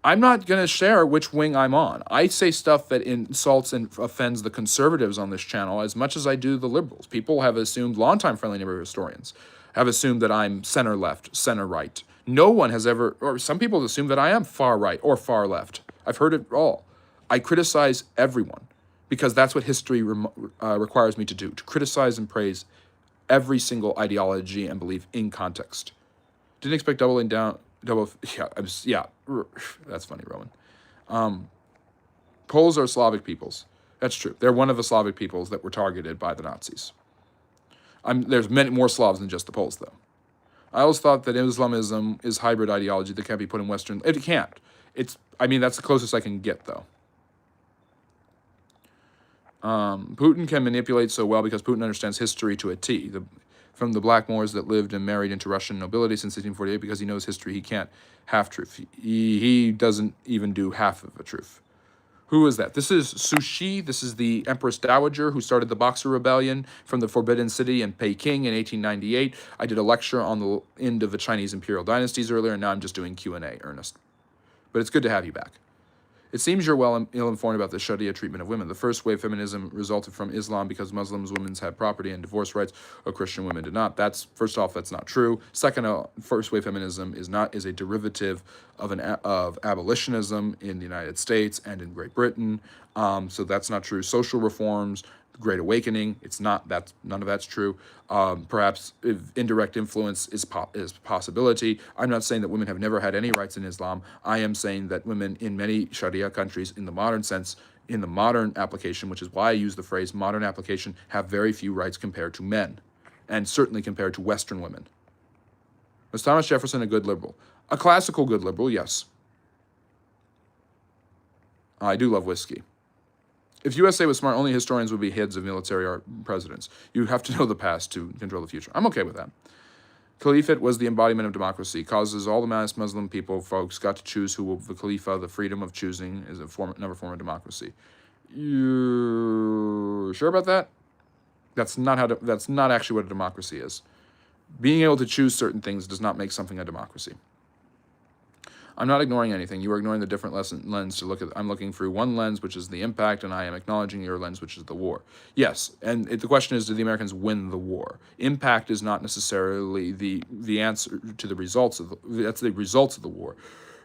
I'm not going to share which wing I'm on. I say stuff that insults and offends the conservatives on this channel as much as I do the liberals. People have assumed, longtime friendly neighborhood historians, have assumed that I'm center left, center right. No one has ever, or some people assume that I am far right or far left. I've heard it all. I criticize everyone because that's what history requires me to do, to criticize and praise every single ideology and belief in context. Didn't expect doubling down double, yeah, yeah, that's funny, Roman. Poles are Slavic peoples. That's true. They're one of the Slavic peoples that were targeted by the Nazis. There's many more Slavs than just the Poles, though. I always thought that Islamism is hybrid ideology that can't be put in Western. It can't. That's the closest I can get, though. Putin can manipulate so well because Putin understands history to a T. From the Black Moors that lived and married into Russian nobility since 1848, because he knows history, he can't half-truth. He doesn't even do half of a truth. Who is that? This is Sushi. This is the Empress Dowager who started the Boxer Rebellion from the Forbidden City in Peking in 1898. I did a lecture on the end of the Chinese imperial dynasties earlier, and now I'm just doing Q&A, Ernest. But it's good to have you back. It seems you're well ill-informed about the Sharia treatment of women. The first wave feminism resulted from Islam because Muslims women had property and divorce rights, or Christian women did not. First off, that's not true. Second, first wave feminism is a derivative of abolitionism in the United States and in Great Britain. So that's not true. Social reforms, the Great Awakening, none of that's true. Perhaps indirect influence is possibility. I'm not saying that women have never had any rights in Islam. I am saying that women in many Sharia countries, in the modern sense, in the modern application, which is why I use the phrase modern application, have very few rights compared to men, and certainly compared to Western women. Was Thomas Jefferson a good liberal? A classical good liberal, yes. I do love whiskey. If USA was smart, only historians would be heads of military or presidents. You have to know the past to control the future. I'm okay with that. Caliphate was the embodiment of democracy. Causes all the mass Muslim folks got to choose who will the Khalifa. The freedom of choosing is another form of democracy. You sure about that? That's not actually what a democracy is. Being able to choose certain things does not make something a democracy. I'm not ignoring anything. You are ignoring the different lens to look at. I'm looking through one lens, which is the impact, and I am acknowledging your lens, which is the war. Yes, and the question is, did the Americans win the war? Impact is not necessarily the answer to the results of that's the results of the war.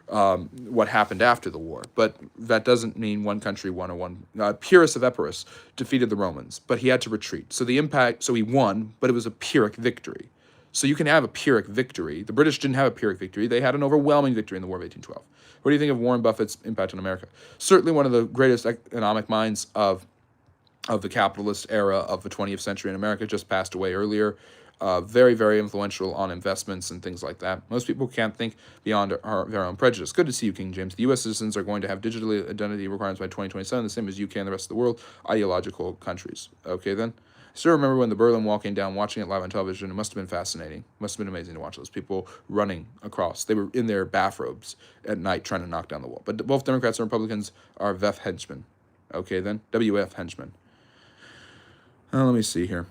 What happened after the war, but that doesn't mean one country won or one. Pyrrhus of Epirus defeated the Romans, but he had to retreat. So he won, but it was a Pyrrhic victory. So you can have a Pyrrhic victory. The British didn't have a Pyrrhic victory. They had an overwhelming victory in the War of 1812. What do you think of Warren Buffett's impact on America? Certainly one of the greatest economic minds of the capitalist era of the 20th century in America, just passed away earlier. Very, very influential on investments and things like that. Most people can't think beyond their own prejudice. Good to see you, King James. The U.S. citizens are going to have digital identity requirements by 2027, the same as UK and the rest of the world, ideological countries. Okay, then? I still remember when the Berlin Wall came down, watching it live on television. It must have been fascinating. It must have been amazing to watch those people running across. They were in their bathrobes at night trying to knock down the wall. But both Democrats and Republicans are VF henchmen. Okay, then? WF henchmen. Let me see here.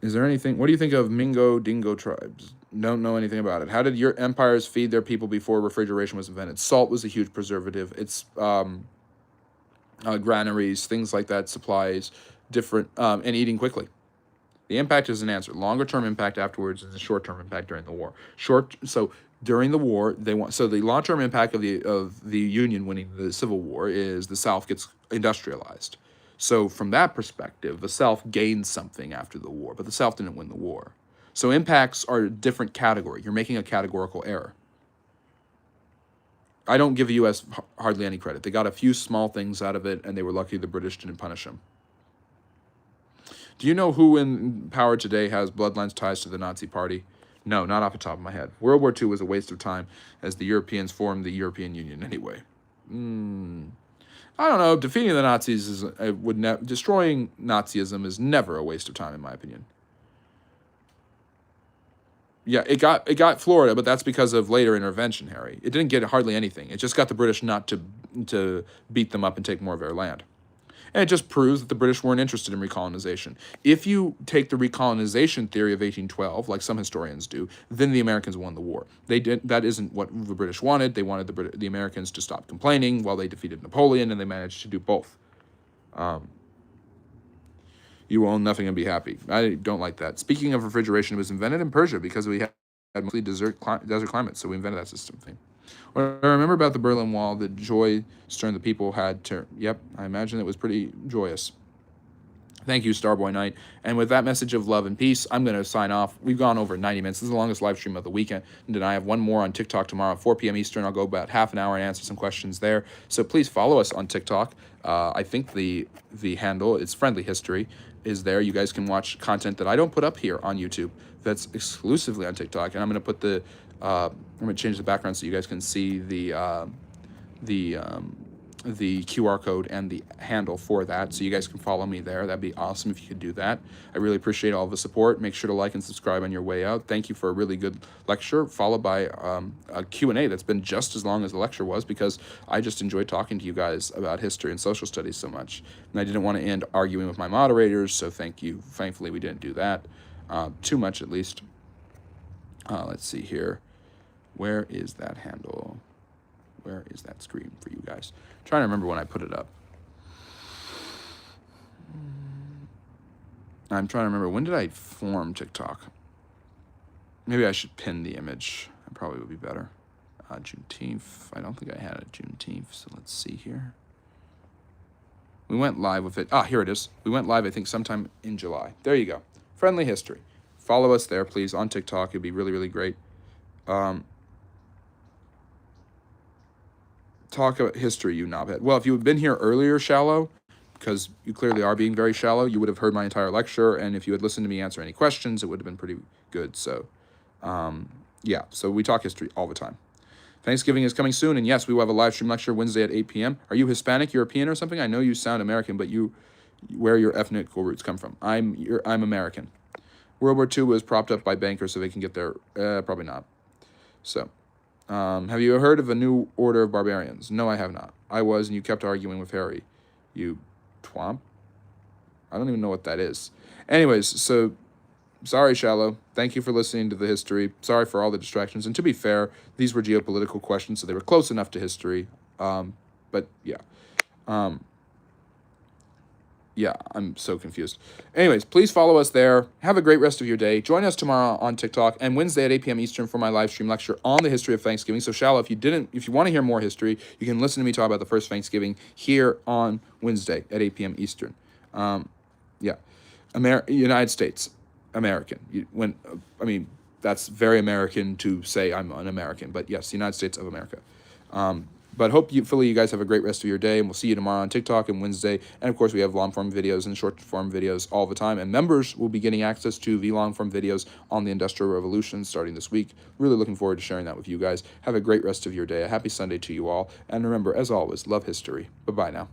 Is there anything? What do you think of Mingo Dingo tribes? Don't know anything about it. How did your empires feed their people before refrigeration was invented? Salt was a huge preservative. It's granaries, things like that, supplies, different, and eating quickly. The impact is an answer. Longer-term impact afterwards is a short-term impact during the war. So during the war, the long-term impact of the Union winning the Civil War is the South gets industrialized. So from that perspective, the South gained something after the war, but the South didn't win the war. So impacts are a different category. You're making a categorical error. I don't give the U.S. hardly any credit. They got a few small things out of it, and they were lucky the British didn't punish them. Do you know who in power today has bloodlines ties to the Nazi Party? No, not off the top of my head. World War II was a waste of time as the Europeans formed the European Union anyway. I don't know. Defeating the Nazis destroying Nazism is never a waste of time, in my opinion. Yeah, it got Florida, but that's because of later intervention, Harry. It didn't get hardly anything. It just got the British not to beat them up and take more of their land. And it just proves that the British weren't interested in recolonization. If you take the recolonization theory of 1812, like some historians do, then the Americans won the war. That isn't what the British wanted. They wanted the Americans to stop complaining while they defeated Napoleon, and they managed to do both. You will own nothing and be happy. I don't like that. Speaking of refrigeration, it was invented in Persia because we had mostly desert climate, so we invented that system thing. What I remember about the Berlin Wall, the joy stern the people had to. Yep, I imagine it was pretty joyous. Thank you, Starboy Knight. And with that message of love and peace, I'm going to sign off. We've gone over 90 minutes. This is the longest live stream of the weekend. And then I have one more on TikTok tomorrow at 4 p.m. Eastern. I'll go about half an hour and answer some questions there. So please follow us on TikTok. I think the handle, it's Friendly History, is there. You guys can watch content that I don't put up here on YouTube. That's exclusively on TikTok. And I'm going to put I'm going to change the background so you guys can see the QR code and the handle for that, so you guys can follow me there. That'd be awesome if you could do that. I really appreciate all the support. Make sure to like and subscribe on your way out. Thank you for a really good lecture, followed by a Q&A that's been just as long as the lecture was, because I just enjoyed talking to you guys about history and social studies so much. And I didn't want to end arguing with my moderators, so thank you. Thankfully, we didn't do that too much, at least. Let's see here. Where is that handle? Where is that screen for you guys? I'm trying to remember when I put it up. I'm trying to remember, when did I form TikTok? Maybe I should pin the image. That probably would be better. Juneteenth. I don't think I had a Juneteenth, so let's see here. We went live with it. Here it is. We went live, I think, sometime in July. There you go. Friendly History. Follow us there, please, on TikTok. It'd be really, really great. Talk about history, you knobhead. Well, if you had been here earlier, Shallow, because you clearly are being very shallow, you would have heard my entire lecture, and if you had listened to me answer any questions, it would have been pretty good. So, yeah, so we talk history all the time. Thanksgiving is coming soon, and yes, we will have a live stream lecture Wednesday at 8 p.m. Are you Hispanic, European, or something? I know you sound American, but where your ethnical roots come from. I'm American. World War II was propped up by bankers so they can get their... probably not. So... have you heard of a new order of barbarians? No, I have not. I was, and you kept arguing with Harry. You twomp? I don't even know what that is. Anyways, so, sorry, Shallow. Thank you for listening to the history. Sorry for all the distractions. And to be fair, these were geopolitical questions, so they were close enough to history. But, yeah. Yeah, I'm so confused. Anyways, please follow us there. Have a great rest of your day. Join us tomorrow on TikTok and Wednesday at 8 p.m. Eastern for my live stream lecture on the history of Thanksgiving. So, Shallow, if you want to hear more history, you can listen to me talk about the first Thanksgiving here on Wednesday at 8 p.m. Eastern. Yeah, United States, American. That's very American to say I'm an American, but yes, the United States of America. But hopefully you guys have a great rest of your day, and we'll see you tomorrow on TikTok and Wednesday. And, of course, we have long-form videos and short-form videos all the time. And members will be getting access to the long-form videos on the Industrial Revolution starting this week. Really looking forward to sharing that with you guys. Have a great rest of your day. A happy Sunday to you all. And remember, as always, love history. Bye-bye now.